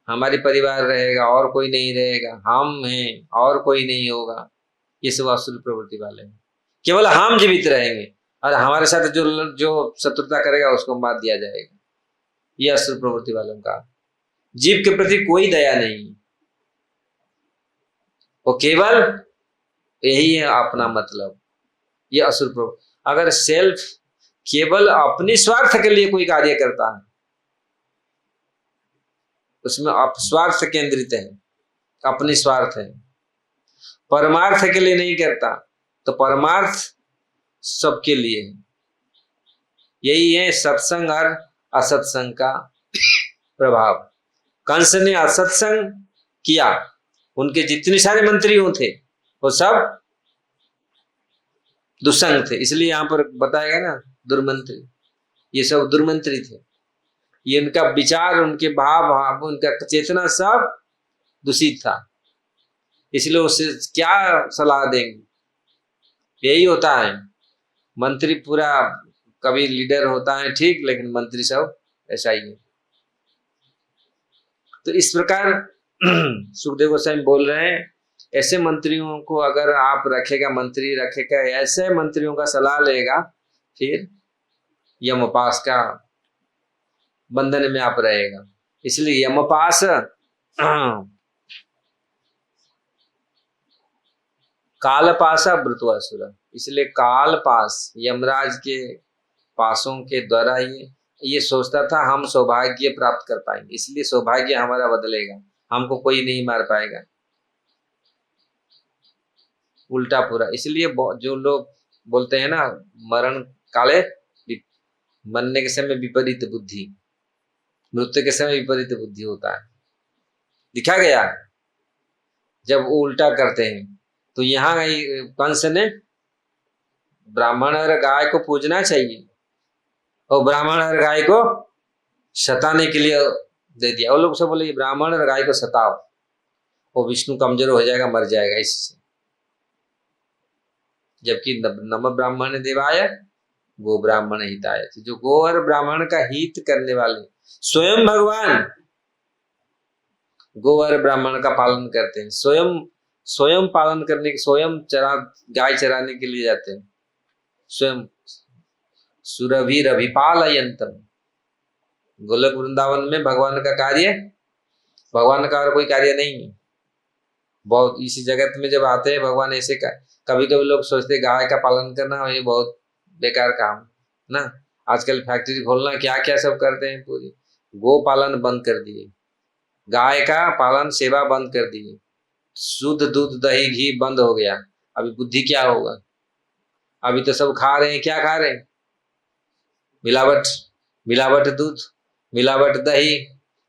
हमारी परिवार रहेगा और कोई नहीं रहेगा, हम हैं और कोई नहीं होगा, ये सब आसुरी प्रवृत्ति वाले हैं। केवल हम जीवित रहेंगे और हमारे साथ जो जो शत्रुता करेगा उसको मार दिया जाएगा, ये आसुरी प्रवृत्ति वालों का। जीव के प्रति कोई दया नहीं, वो केवल यही है अपना मतलब, ये असुर प्रवृत्ति। अगर सेल्फ केवल अपने स्वार्थ के लिए कोई कार्य करता है, उसमें आप स्वार्थ केंद्रित है, अपनी स्वार्थ है, परमार्थ के लिए नहीं करता, तो परमार्थ सबके लिए है। यही है सत्संग और असत्संग का प्रभाव। कंस ने असत्संग किया, उनके जितने सारे मंत्रियों थे वो सब दुसंग थे, इसलिए यहां पर बताया गया ना दुर्मंत्री, ये सब दुर्मंत्री थे। ये उनका विचार, उनके भाव, उनका चेतना सब दूषित था, इसलिए उसे क्या सलाह देंगे। यही होता है, मंत्री पूरा कभी लीडर होता है ठीक, लेकिन मंत्री सब ऐसा ही है। तो इस प्रकार सुखदेव गोस्वामी बोल रहे हैं, ऐसे मंत्रियों को अगर आप रखेगा, मंत्री रखेगा, ऐसे मंत्रियों का सलाह लेगा, फिर यमपास का बंधन में आप रहेगा। इसलिए यमपास कालपासा वृत्वासुर, इसलिए कालपास यमराज के पासों के द्वारा ये सोचता था हम सौभाग्य प्राप्त कर पाएंगे, इसलिए सौभाग्य हमारा बदलेगा, हमको कोई नहीं मार पाएगा, उल्टा पूरा। इसलिए जो लोग बोलते हैं ना मरण काले, मरने के समय विपरीत बुद्धि, मृत्यु के समय विपरीत बुद्धि होता है, दिखा गया। जब वो उल्टा करते हैं तो यहाँ कंस ने ब्राह्मण और गाय को पूजना चाहिए और ब्राह्मण और गाय को सताने के लिए दे दिया। वो लोग सब बोले ब्राह्मण और गाय को सताओ, वो विष्णु कमजोर हो जाएगा, मर जाएगा इससे। जबकि नम ब्राह्मण देवाय गो ब्राह्मण हिताय, जो गो और ब्राह्मण का हित करने वाले स्वयं भगवान गो और ब्राह्मण का पालन करते हैं, स्वयं पालन करने के, स्वयं गाय चराने के लिए जाते हैं, स्वयं सुरभिरभिपालयन्तम। गोलक वृंदावन में भगवान का कार्य, भगवान का और कोई कार्य नहीं है। बहुत इसी जगत में जब आते हैं भगवान ऐसे का, कभी कभी लोग सोचते गाय का पालन करना ये बहुत बेकार काम ना, आजकल फैक्ट्री खोलना क्या क्या सब करते हैं, पूरी गो पालन बंद कर दिए, गाय का पालन सेवा बंद कर दिए, शुद्ध दूध दही घी बंद हो गया। अभी बुद्धि क्या होगा? अभी तो सब खा रहे हैं, क्या खा रहे हैं? मिलावट, मिलावट दूध, मिलावट दही,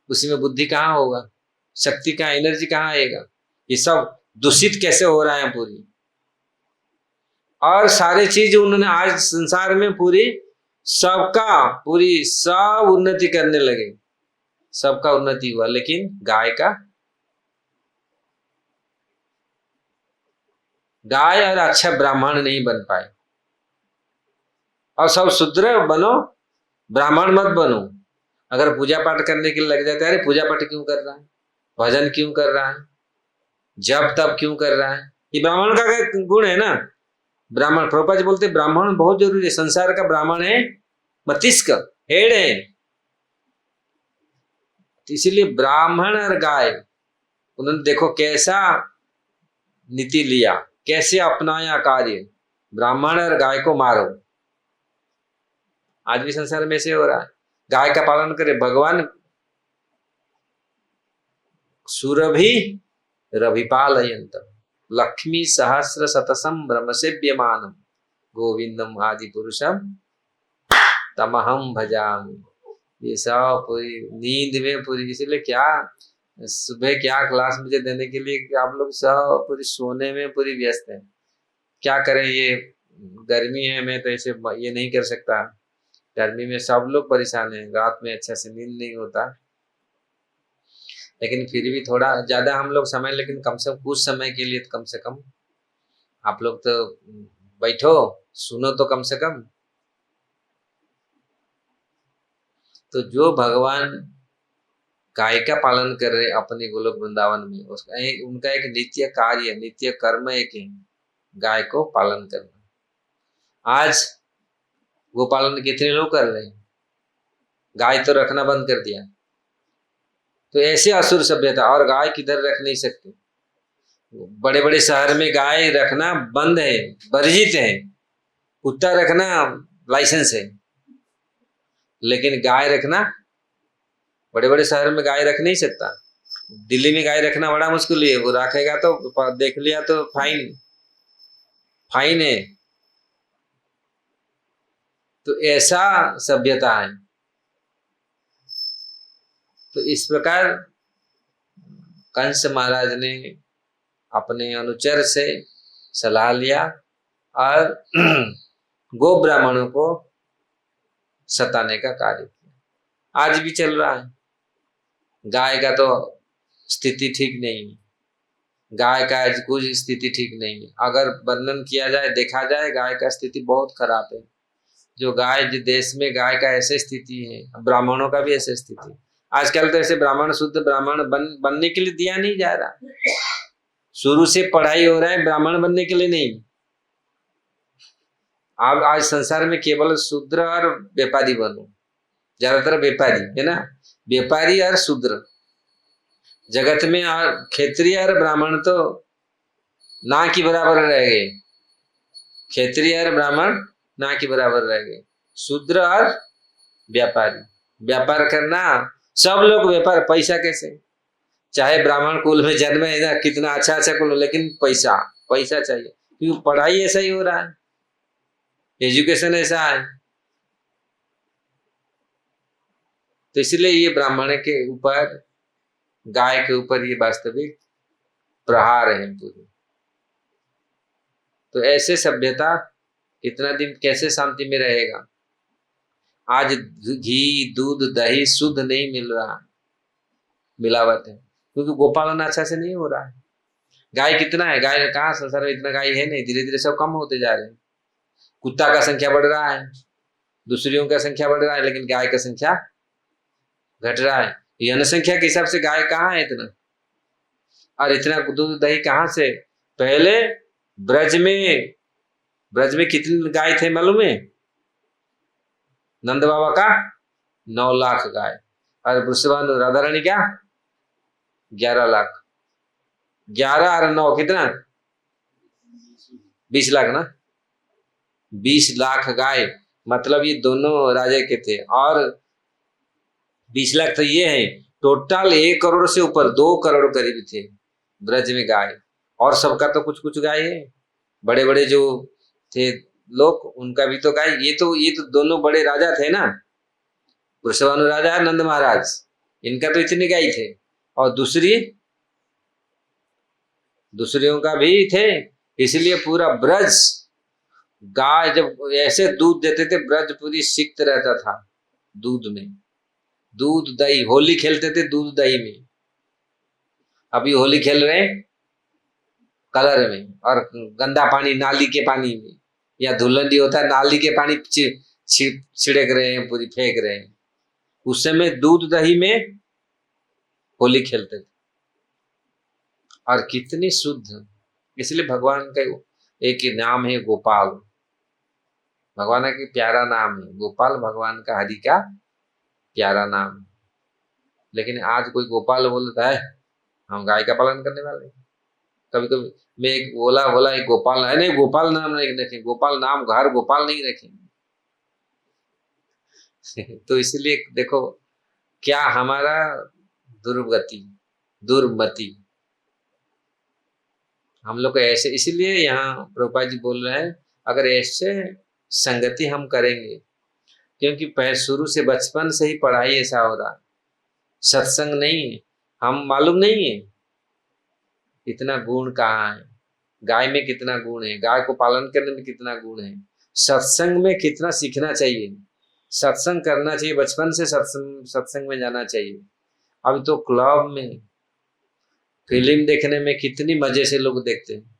उसी में बुद्धि कहाँ होगा, शक्ति कहाँ, एनर्जी कहाँ आएगा? ये सब दूषित कैसे हो रहा है पूरी, और सारी चीज उन्होंने आज संसार में पूरी सबका पूरी सब उन्नति करने लगे, सबका उन्नति हुआ, लेकिन गाय का, गाय और अच्छा ब्राह्मण नहीं बन पाए। और सब शूद्र बनो, ब्राह्मण मत बनो। अगर पूजा पाठ करने के लिए लग जाता है, अरे पूजा पाठ क्यों कर रहा है, भजन क्यों कर रहा है, जब तब क्यों कर रहा है, ये ब्राह्मण का गुण है ना। ब्राह्मण, प्रभुपाद जी बोलते ब्राह्मण बहुत जरूरी है, संसार का ब्राह्मण है मस्तिष्क, हेड है। इसीलिए ब्राह्मण और गाय, उन्होंने देखो कैसा नीति लिया, कैसे अपनाया कार्य, ब्राह्मण और गाय को मारो। आज भी संसार में ऐसे हो रहा है, गाय का पालन करे भगवान, सुरभि रभिपालयंत लक्ष्मी सहस्र शतसम ब्रह्मसेव्यमानम गोविंदम आदि पुरुषम तमहम भजामि। ये सब पूरी नींद में पूरी, इसीलिए क्या सुबह क्या क्लास मुझे देने के लिए आप लोग सब पूरी सोने में पूरी व्यस्त हैं। क्या करें, ये गर्मी है, मैं तो ऐसे ये नहीं कर सकता, गर्मी में सब लोग परेशान हैं, रात में अच्छा से नींद नहीं होता, लेकिन फिर भी थोड़ा ज्यादा हम लोग समय, लेकिन कम से कम कुछ समय के लिए कम से कम आप लोग तो बैठो, सुनो तो कम से कम। तो जो भगवान गाय का पालन कर रहे अपने गोलोक वृंदावन में, उसका उनका एक नित्य कार्य, नित्य कर्म एक है गाय को पालन करना। आज गोपालन कितने लोग कर रहे हैं, गाय तो रखना बंद कर दिया। तो ऐसे असुर सभ्यता, और गाय किधर रख नहीं सकते। बड़े बड़े शहर में गाय रखना बंद है, वर्जित है। कुत्ता रखना लाइसेंस है, लेकिन गाय रखना, बड़े बड़े शहर में गाय रख नहीं सकता। दिल्ली में गाय रखना बड़ा मुश्किल है, वो रखेगा तो देख लिया तो फाइन, फाइन है। तो ऐसा सभ्यता है। तो इस प्रकार कंस महाराज ने अपने अनुचर से सलाह लिया और गो ब्राह्मणों को सताने का कार्य किया। आज भी चल रहा है। गाय का तो स्थिति ठीक नहीं है, गाय का आज कुछ स्थिति ठीक नहीं है। अगर वर्णन किया जाए, देखा जाए, गाय का स्थिति बहुत खराब है। जो गाय, जो देश में गाय का ऐसे स्थिति है, ब्राह्मणों का भी ऐसे स्थिति है। आजकल तो ऐसे ब्राह्मण, शुद्ध ब्राह्मण बनने के लिए दिया नहीं जा रहा। शुरू से पढ़ाई हो रहा है ब्राह्मण बनने के लिए नहीं। आप आज संसार में केवल शूद्र और व्यापारी बनो, ज्यादातर व्यापारी है ना, व्यापारी और शूद्र जगत में। और क्षेत्रीय और ब्राह्मण तो ना की बराबर रह गए, क्षेत्रीय और ब्राह्मण ना की बराबर रह गए। शूद्र और व्यापारी, व्यापार करना, सब लोग व्यापार। पैसा कैसे, चाहे ब्राह्मण कुल में जन्म है ना, कितना अच्छा अच्छा कुल, लेकिन पैसा, पैसा चाहिए। क्योंकि पढ़ाई ऐसा ही हो रहा है, एजुकेशन ऐसा है। तो इसलिए ये ब्राह्मण के ऊपर, गाय के ऊपर ये वास्तविक प्रहार है पूरी। तो ऐसे सभ्यता कितना दिन कैसे शांति में रहेगा। आज घी, दूध, दही शुद्ध नहीं मिल रहा, मिलावट है, क्योंकि गोपालन अच्छा से नहीं हो रहा है। गाय कितना है, गाय कहाँ, संसार में इतना गाय है नहीं, धीरे धीरे सब कम होते जा रहे हैं। कुत्ता का संख्या बढ़ रहा है, दूसरियों का संख्या बढ़ रहा है, लेकिन गाय का संख्या घट रहा है। जनसंख्या के हिसाब से गाय कहाँ है इतना, और इतना दूध दही कहाँ से। पहले ब्रज में कितनी गाय थे मालूम है? नंद बाबा का 9 लाख गाय, और वृषभानु राधा रानी क्या 11 लाख। 11 और 9 कितना, 20 लाख ना, 20 लाख गाय। मतलब ये दोनों राजा के थे, और 20 लाख तो ये है। टोटल 1 करोड़ से ऊपर, 2 करोड़ करीब थे ब्रज में गाय। और सबका तो कुछ कुछ गाय है। बड़े बड़े जो थे लोग, उनका भी तो गाय। ये तो दोनों बड़े राजा थे ना, वृषभानु राजा और नंद महाराज, इनका तो इतने गाय थे। और दूसरियों का भी थे। इसलिए पूरा ब्रज गाय जब ऐसे दूध देते थे, ब्रज पूरी सिक्त रहता था दूध में। दूध दही, होली खेलते थे दूध दही में। अभी होली खेल रहे हैं कलर में, और गंदा पानी नाली के पानी में, या धुलंडी होता है नाली के पानी छिड़क रहे हैं, पूरी फेंक रहे हैं। उस समय दूध दही में होली खेलते थे, और कितनी शुद्ध। इसलिए भगवान का एक ही नाम है गोपाल, भगवान का प्यारा नाम है गोपाल, भगवान का हरि का प्यारा नाम। लेकिन आज कोई गोपाल बोलता है, हम गाय का पालन करने वाले। कभी कभी मैं एक बोला एक गोपाल है, नहीं गोपाल नाम नहीं रखें, गोपाल नाम घर गोपाल नहीं रखेंगे। तो इसलिए देखो क्या हमारा दुर्मति हम लोग को ऐसे। इसलिए यहाँ प्रभुपाद जी बोल रहे हैं, अगर ऐसे संगति हम करेंगे, क्योंकि शुरू से बचपन से ही पढ़ाई ऐसा हो रहा, सत्संग नहीं है, हम मालूम नहीं है इतना गुण कहाँ है, गाय में कितना गुण है, गाय को पालन करने में कितना गुण है, सत्संग में कितना सीखना चाहिए, सत्संग करना चाहिए, बचपन से सत्संग में जाना चाहिए। अभी तो क्लब में फिल्म देखने में कितनी मजे से लोग देखते हैं।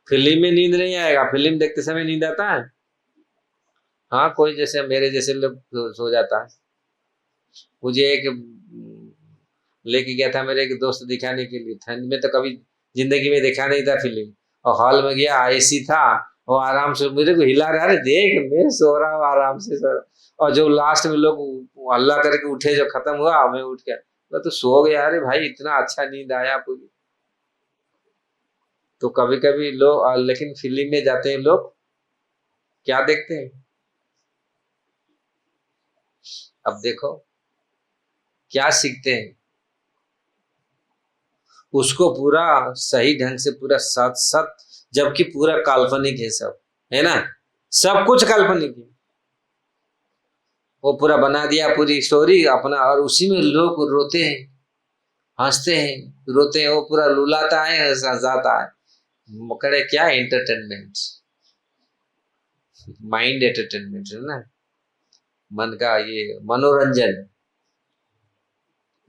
फिल्म में नींद नहीं आएगा, फिल्म देखते समय नींद आता है। हाँ, कोई जैसे मेरे जैसे लोग सो जाता है, मुझे एक लेके गया था मेरे एक दोस्त दिखाने के लिए, ठंड में तो कभी जिंदगी में देखा नहीं था फिल्म, और हॉल में गया, एसी था, वो आराम से मेरे को हिला रहा है, देख मैं सो रहा हूँ आराम से सो रहा हूँ। और जो लास्ट में लोग हल्ला करके उठे, जो खत्म हुआ, मैं उठ गया, मैं तो सो गया। अरे भाई इतना अच्छा नींद आया पूरी। तो कभी कभी लोग, लेकिन फिल्म में जाते हैं लोग क्या देखते हैं, अब देखो क्या सीखते हैं, उसको पूरा सही ढंग से पूरा सत सत, जबकि पूरा काल्पनिक है सब, है ना, सब कुछ काल्पनिक है। वो पूरा बना दिया पूरी स्टोरी अपना, और उसी में लोग रोते हैं, हंसते हैं, रोते हैं, वो पूरा रुलाता है, हंसाता है। मकड़े क्या एंटरटेनमेंट, माइंड एंटरटेनमेंट है ना, मन का ये मनोरंजन,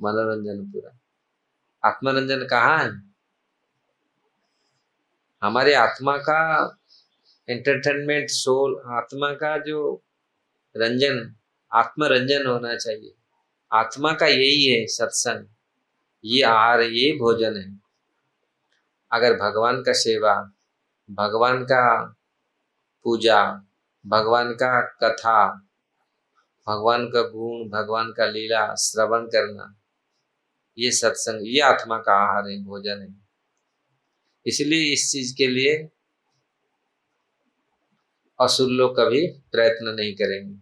मनोरंजन पूरा। आत्मरंजन कहाँ है? हमारे आत्मा का एंटरटेनमेंट, सोल, आत्मा का जो रंजन, आत्मरंजन होना चाहिए। आत्मा का यही है सत्संग, ये आहार, ये भोजन है। अगर भगवान का सेवा, भगवान का पूजा, भगवान का कथा, भगवान का गुण, भगवान का लीला श्रवण करना, ये सत्संग, ये आत्मा का आहार है, भोजन है। इसलिए इस चीज के लिए असुर लोग कभी प्रयत्न नहीं करेंगे,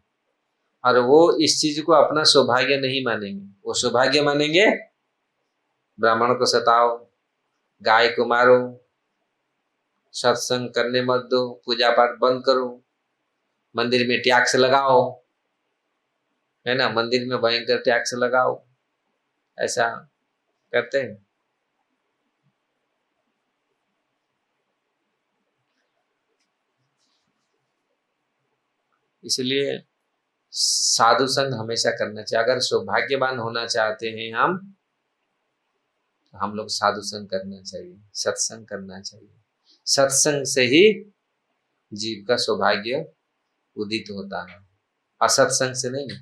और वो इस चीज को अपना सौभाग्य नहीं मानेंगे। वो सौभाग्य मानेंगे ब्राह्मण को सताओ, गाय को मारो, सत्संग करने मत दो, पूजा पाठ बंद करो, मंदिर में टैक्स लगाओ, है ना, मंदिर में भयंकर टैक्स लगाओ, ऐसा करते हैं। इसलिए साधु संग हमेशा करना चाहिए। अगर सौभाग्यवान होना चाहते हैं हम, तो हम लोग साधु संग करना चाहिए, सत्संग करना चाहिए। सत्संग से ही जीव का सौभाग्य उदित होता है, असत्संग से नहीं।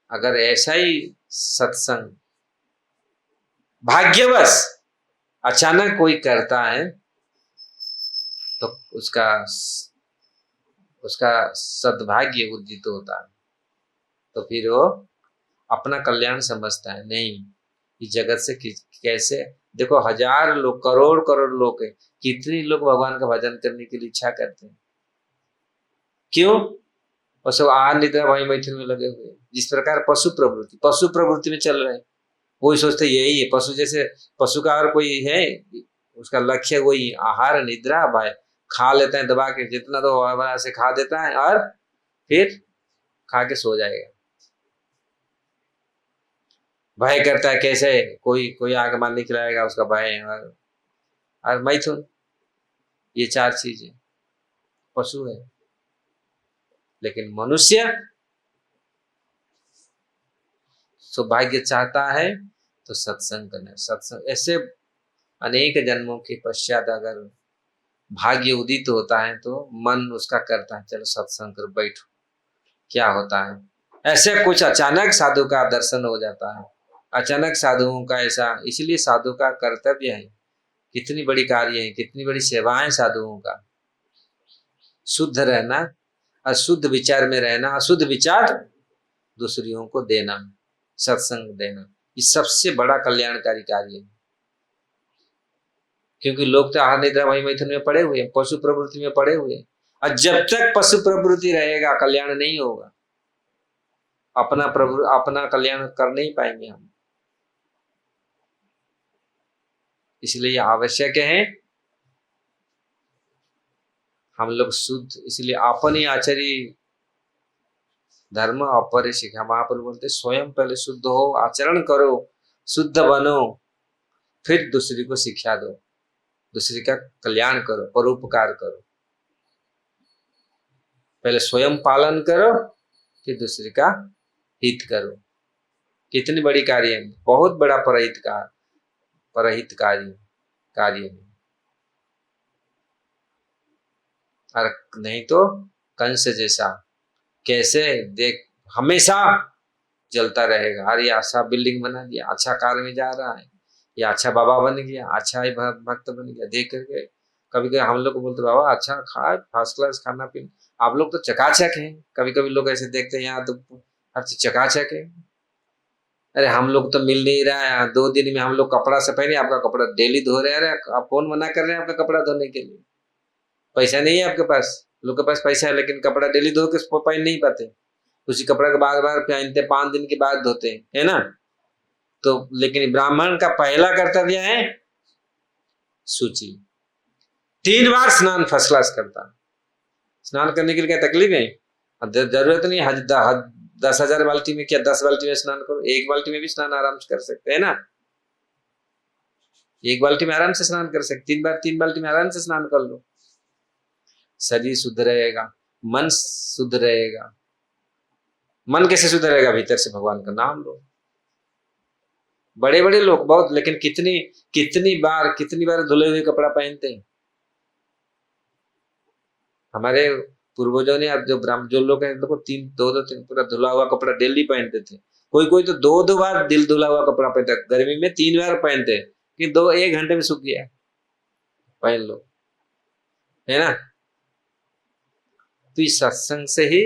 अगर ऐसा ही सत्संग भाग्यवश अचानक कोई करता है, तो उसका उसका सद्भाग्य उदित होता है, तो फिर वो अपना कल्याण समझता है। नहीं, इस जगत से कैसे, देखो हजार लोग, करोड़ करोड़ लोग हैं, कितने लोग भगवान का भजन करने की इच्छा करते हैं, क्यों? और सब आहार निद्रा भय मैथुन में लगे हुए हैं। जिस प्रकार पशु प्रवृत्ति में चल रहे हैं, वही सोचते यही है पशु, जैसे पशु का और कोई है, उसका लक्ष्य वही आहार निद्रा भय, खा लेता है दबा के, जितना तो हवा से खा देता है, और फिर खा के सो जाएगा। भय करता है कैसे, कोई कोई आग मारने खिलाएगा, उसका भय है। और मैथुन, ये चार चीजें पशु है। लेकिन मनुष्य सौभाग्य चाहता है तो सत्संग करना, सत्संग ऐसे अनेक जन्मों के पश्चात अगर भाग्य उदित होता है, तो मन उसका करता है चलो सत्संग कर बैठो, क्या होता है। ऐसे कुछ अचानक साधु का दर्शन हो जाता है, अचानक साधुओं का ऐसा, इसलिए साधु का कर्तव्य है, कितनी बड़ी कार्य है, कितनी बड़ी सेवाएं साधुओं का, शुद्ध रहना, अशुद्ध विचार में रहना, अशुद्ध विचार दूसरियों को देना, सत्संग देना, ये सबसे बड़ा कल्याणकारी कार्य है। क्योंकि लोग तो आहार निद्रा भय मैथुन में पड़े हुए हैं, पशु प्रवृत्ति में पड़े हुए हैं, और जब तक पशु प्रवृत्ति रहेगा कल्याण नहीं होगा, अपना कल्याण कर नहीं पाएंगे हम। इसलिए आवश्यक है हम लोग शुद्ध, इसलिए अपन ही आचरी धर्म अपर शिक्षा, महाप्रभु बोलते स्वयं पहले शुद्ध हो, आचरण करो, शुद्ध बनो, फिर दूसरी को शिक्षा दो, दूसरी का कल्याण करो, परोपकार करो। पहले स्वयं पालन करो, फिर दूसरे का हित करो। कितनी बड़ी कार्य है, बहुत बड़ा परहितकारी कार्य है। और नहीं तो कंस जैसा, कैसे देख हमेशा जलता रहेगा। अरे अच्छा बिल्डिंग बना दिया, अच्छा कार में जा रहा है, या अच्छा बाबा बन गया, अच्छा ही भक्त बन गया, देख करके कभी कभी हम लोग को बोलते बाबा अच्छा खा, फर्स्ट क्लास खाना पीना, आप लोग तो चकाचक हैं। कभी कभी लोग ऐसे देखते हैं यहाँ तो हर चीज चकाचक है। अरे हम लोग तो मिल नहीं रहा है, 2 दिन में हम लोग कपड़ा से पहले आपका कपड़ा डेली धो रहे हैं। आप कौन मना कर रहे हैं आपका कपड़ा धोने के लिए? पैसा नहीं है आपके पास, लोग के पास पैसा है लेकिन कपड़ा डेली धो के पहन नहीं पाते, उसी कपड़ा को बार बार पहनते, 5 दिन के बाद धोते हैं, है ना। तो लेकिन ब्राह्मण का पहला कर्तव्य है सूची, 3 बार स्नान फर्स्ट क्लास करता। स्नान करने के लिए क्या तकलीफ है? जरूरत नहीं 10,000 बाल्टी में, क्या 10 बाल्टी में स्नान करो, 1 बाल्टी में भी स्नान आराम से कर सकते है ना। 1 बाल्टी में आराम से स्नान कर सकते, 3 बाल्टी में आराम से स्नान कर लो। शरीर शुद्ध रहेगा, मन शुद्ध रहेगा। मन कैसे शुद्ध रहेगा? भीतर से भगवान का नाम लो। बड़े बड़े लोग बहुत, लेकिन कितनी बार धुले हुए कपड़ा पहनते हैं। हमारे पूर्वजों ने, अब जो लोग हैं देखो, 3 पूरा धुला हुआ कपड़ा डेली पहनते थे। कोई तो 2 बार दिल धुला हुआ कपड़ा पहनते, गर्मी में 3 बार पहनते कि 1 घंटे में सूख गया, पहन लो, है ना। तो इस सत्संग से ही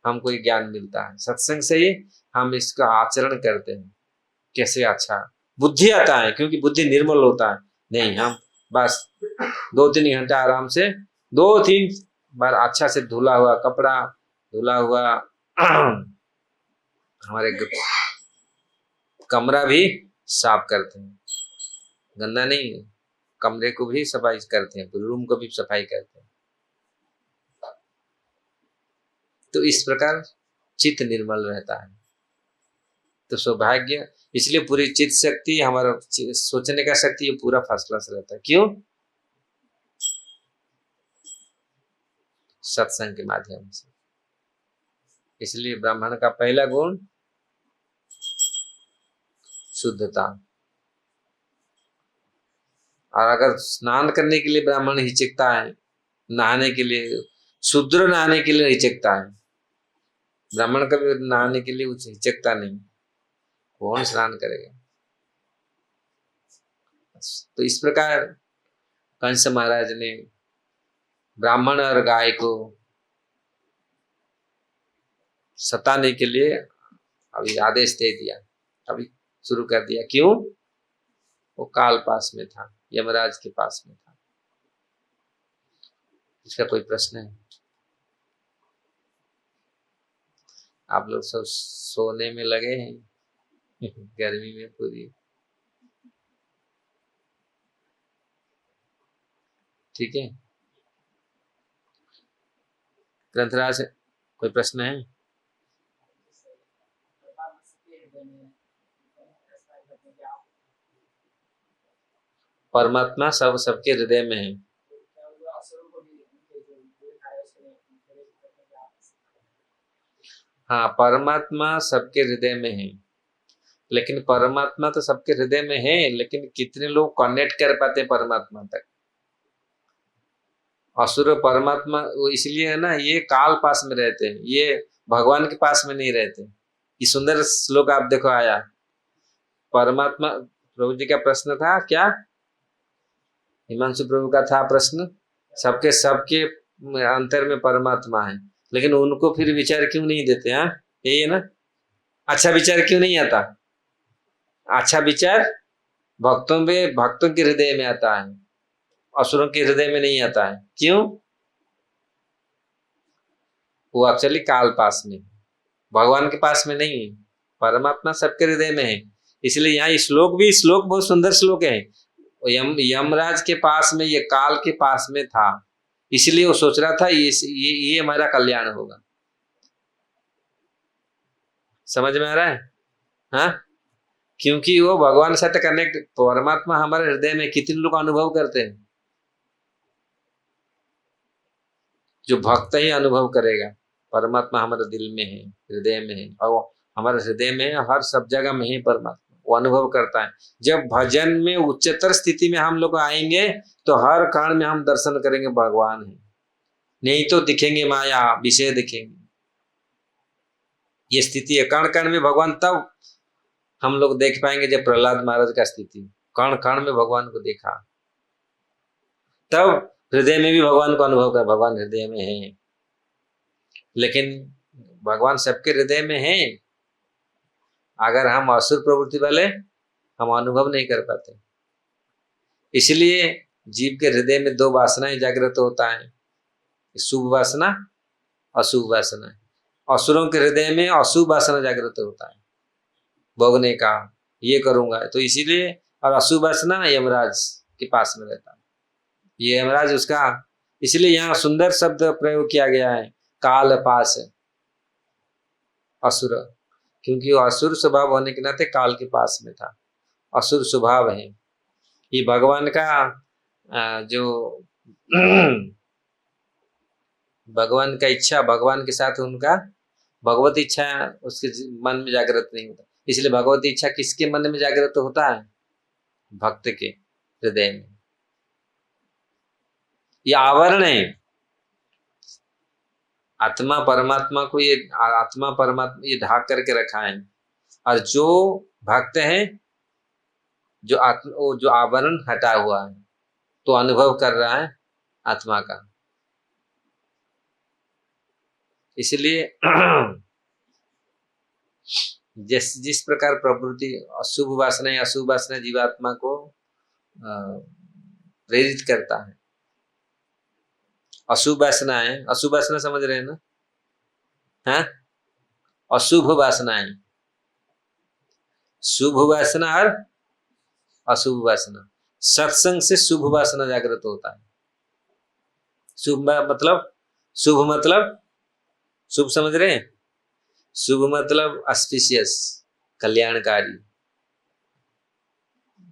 हमको ये ज्ञान मिलता है, सत्संग से ही हम इसका आचरण करते हैं। कैसे अच्छा बुद्धि आता है, क्योंकि बुद्धि निर्मल होता है। नहीं, हम बस 2-3 घंटा आराम से 2-3 बार अच्छा से धुला हुआ कपड़ा, धुला हुआ हमारे कमरा भी साफ करते हैं, गंदा नहीं, कमरे को भी सफाई करते हैं, रूम को भी सफाई करते हैं। तो इस प्रकार चित्त निर्मल रहता है। तो सौभाग्य, इसलिए पूरी चित्त शक्ति, हमारा सोचने का शक्ति, ये पूरा फर्स्ट क्लास रहता है। क्यों? सत्संग के माध्यम से। इसलिए ब्राह्मण का पहला गुण शुद्धता। और अगर स्नान करने के लिए ब्राह्मण हिचकता है, नहाने के लिए, शूद्र नहाने के लिए हिचकता है, ब्राह्मण कभी नहाने के लिए हिचकता नहीं, कौन स्नान करेगा। तो इस प्रकार कंस महाराज ने ब्राह्मण और गाय को सताने के लिए अभी आदेश दे दिया, अभी शुरू कर दिया। क्यों? वो काल पास में था, यमराज के पास में था। इसका कोई प्रश्न है? आप लोग सब सोने में लगे हैं गर्मी में पूरी, ठीक है। ग्रंथराज कोई प्रश्न है? परमात्मा सबके हृदय में है। हाँ, परमात्मा सबके हृदय में है, लेकिन परमात्मा तो सबके हृदय में है, लेकिन कितने लोग कनेक्ट कर पाते हैं परमात्मा तक? असुर परमात्मा इसलिए है ना, ये काल पास में रहते हैं, ये भगवान के पास में नहीं रहते। ये सुंदर श्लोक आप देखो आया, परमात्मा, प्रभु जी का प्रश्न था क्या? हिमांशु प्रभु का था प्रश्न, सबके अंतर में परमात्मा है, लेकिन उनको फिर विचार क्यों नहीं देते? हाँ, यही है ना, अच्छा विचार क्यों नहीं आता? अच्छा विचार भक्तों के हृदय में आता है, असुरों के हृदय में नहीं आता है। क्यों? वो एक्चुअली काल पास में, भगवान के पास में नहीं है, परमात्मा सबके हृदय में है। इसलिए यहाँ श्लोक बहुत सुंदर श्लोक है। यमराज के पास में, ये काल के पास में था, इसलिए वो सोच रहा था ये हमारा कल्याण होगा। समझ में आ रहा है? हाँ, क्योंकि वो भगवान से कनेक्ट, परमात्मा हमारे हृदय में कितने लोग अनुभव करते हैं? जो भक्त ही अनुभव करेगा, परमात्मा हमारे दिल में है, हृदय में है, और हमारे हृदय में हर सब जगह में ही परमात्मा, वो अनुभव करता है। जब भजन में उच्चतर स्थिति में हम लोग आएंगे तो हर काल में हम दर्शन करेंगे भगवान है, नहीं तो दिखेंगे माया, विषय दिखेंगे। ये स्थिति है कण कण में भगवान। तब हम लोग देख पाएंगे जब प्रहलाद महाराज का स्थिति, कण कण में भगवान को देखा, तब हृदय में भी भगवान को अनुभव कर, भगवान हृदय में है। लेकिन भगवान सबके हृदय में है, अगर हम असुर प्रवृत्ति वाले हम अनुभव नहीं कर पाते। इसलिए जीव के हृदय में दो वासनाएं जागृत होता है, शुभ वासना, अशुभ वासना। असुरों के हृदय में अशुभ वासना जागृत होता है, भोगने का, ये करूंगा, तो इसीलिए। और अशुभ वासना यमराज के पास में रहता है, ये यमराज उसका, इसलिए यहाँ सुंदर शब्द प्रयोग किया गया है, काल पास असुर, क्योंकि वो असुर स्वभाव होने के नाते काल के पास में था, असुर स्वभाव है। ये भगवान का जो भगवान का इच्छा, भगवान के साथ उनका भगवत इच्छा उसके मन में जागृत नहीं होता। इसलिए भगवत इच्छा किसके मन में जागृत होता है? भक्त के हृदय में। ये आवरण है, आत्मा परमात्मा को, ये आत्मा परमात्मा ये ढाक करके रखा है। और जो भक्त है, जो आत्मा, वो जो आवरण हटा हुआ है, तो अनुभव कर रहा है आत्मा का। इसलिए जिस प्रकार प्रवृत्ति अशुभ वासना, अशुभ वासना जीवात्मा को प्रेरित करता है। अशुभ वासना है, अशुभ वासना समझ रहे हैं ना? हाँ, अशुभ वासनाएं, शुभ वासना और अशुभ वासना। सत्संग से शुभ वासना जागृत होता है। शुभ मतलब, शुभ मतलब, शुभ समझ रहे हैं? शुभ मतलब ऑस्पिशियस, कल्याणकारी।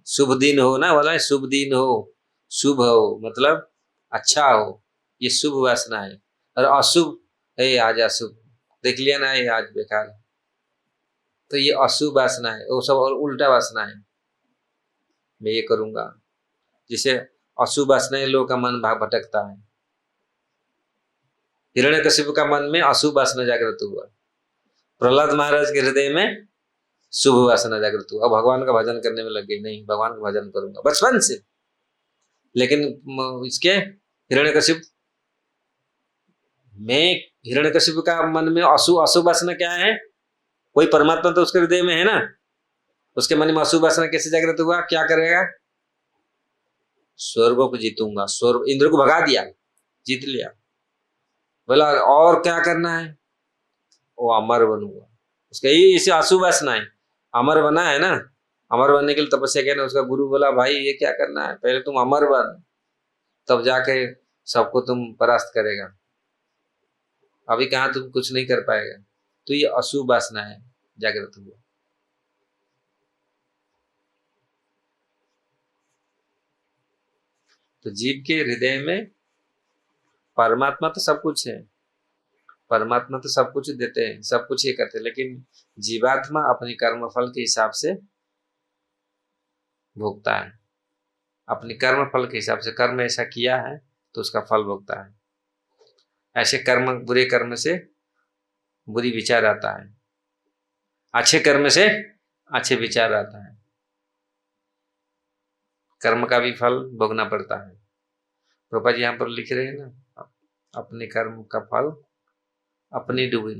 शुभ दिन हो ना, बोला शुभ दिन हो, शुभ हो मतलब अच्छा हो, ये शुभ वासना है। और अशुभ है, आज अशुभ देख लिया ना, ये आज बेकार, तो ये अशुभ वासना है, वो सब और उल्टा वासना है, मैं ये करूंगा। जिसे अशुभ वासना लोगों का मन भाग भटकता है। हिरण्यकशिपु का मन में अशुभ वासना जागृत हुआ, प्रहलाद महाराज के हृदय में शुभ वासना जागृत हुआ। भगवान का भजन करने में लग गए, नहीं भगवान का भजन करूंगा बचपन से। लेकिन इसके हिरण्यकशिपु में, हिरण्यकशिपु का मन में अशुभ वासना क्या है? कोई परमात्मा तो उसके हृदय में है ना, उसके मन में अशुभ वासना कैसे जागृत हुआ? क्या करेगा? स्वर्गों को जीतूंगा, स्वर्ग, इंद्र को भगा दिया, जीत लिया। बोला और क्या करना है? वो अमर बनूंगा। उसका ये इसे अशुभ वासना है, अमर बना है ना, अमर बनने के लिए तपस्या किया ना। उसका गुरु बोला भाई ये क्या करना है, पहले तुम अमर बन, तब जाके सबको तुम परास्त करेगा, अभी कहाँ तुम कुछ नहीं कर पाएगा। तो ये अशुभ वासना है जागृत हुआ। तो जीव के हृदय में परमात्मा तो सब कुछ है, परमात्मा तो सब कुछ देते हैं, सब कुछ ये करते हैं, लेकिन जीवात्मा अपने कर्म फल के हिसाब से भोगता है। अपने कर्म फल के हिसाब से, कर्म ऐसा किया है तो उसका फल भोगता है। ऐसे कर्म, बुरे कर्म से बुरी विचार आता है, अच्छे कर्म से अच्छे विचार आता है। कर्म का भी फल भोगना पड़ता है। प्रभुपाद जी यहाँ पर लिख रहे हैं ना, अपने कर्म का फल अपनी डूबी।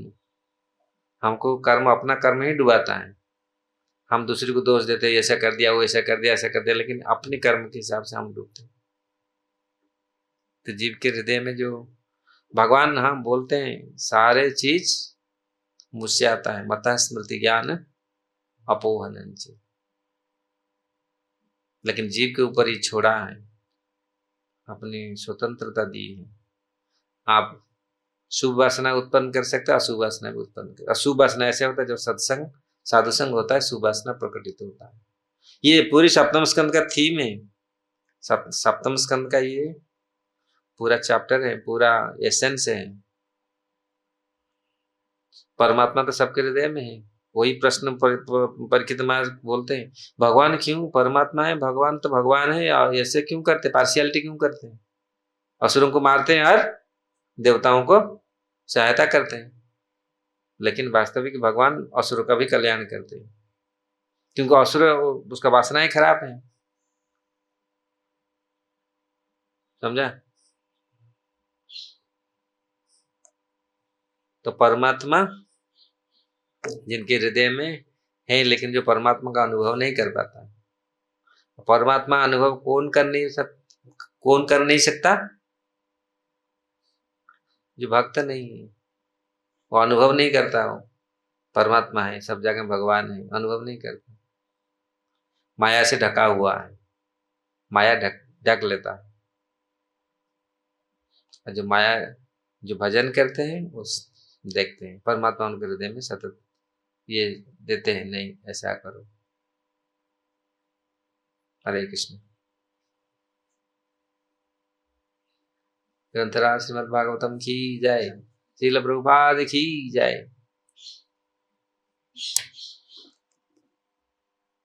हमको कर्म, अपना कर्म ही डुबाता है। हम दूसरे को दोष देते हैं, ऐसा कर दिया, वो ऐसा कर दिया, ऐसा कर दिया, लेकिन अपने कर्म के हिसाब से हम डूबते हैं। तो जीव के हृदय में जो भगवान हम बोलते हैं, सारे चीज मुझसे आता है, मता स्मृति ज्ञान अपोहन, लेकिन जीव के ऊपर ही छोड़ा है, अपनी स्वतंत्रता दी है। आप शुभ वासना उत्पन्न कर सकते हैं, अशुभ वासना भी उत्पन्न कर। अशुभ वासना ऐसे होता है जब सत्संग साधु संग होता है, शुभ वासना प्रकटित होता है। ये पूरी सप्तम स्कंद का थीम है, सप्तम स्कंद का ये पूरा चैप्टर है, पूरा एसेंस है। परमात्मा तो सबके हृदय में है। वही प्रश्न परीक्षित महाराज बोलते हैं, भगवान क्यों, परमात्मा है, भगवान तो भगवान है, ऐसे क्यों करते, पार्शियलिटी क्यों करते हैं? असुरों को मारते हैं और देवताओं को सहायता करते हैं। लेकिन वास्तविक भगवान असुरों का भी कल्याण करते हैं, क्योंकि असुर उसका वासनाएं खराब है। समझा? तो परमात्मा जिनके हृदय में है, लेकिन जो परमात्मा का अनुभव नहीं कर पाता, परमात्मा अनुभव कौन कर नहीं सकता? जो भक्त नहीं है, वो अनुभव नहीं करता। वो परमात्मा है, सब जगह भगवान है, अनुभव नहीं करता, माया से ढका हुआ है, माया ढक ढक लेता है। और जो भजन करते हैं वो देखते हैं परमात्मा उनके हृदय में सतत ये देते हैं, नहीं ऐसा करो। हरे कृष्ण। ग्रंथराज श्रीमद् भागवतम की जय। श्रील प्रभुपाद की जय।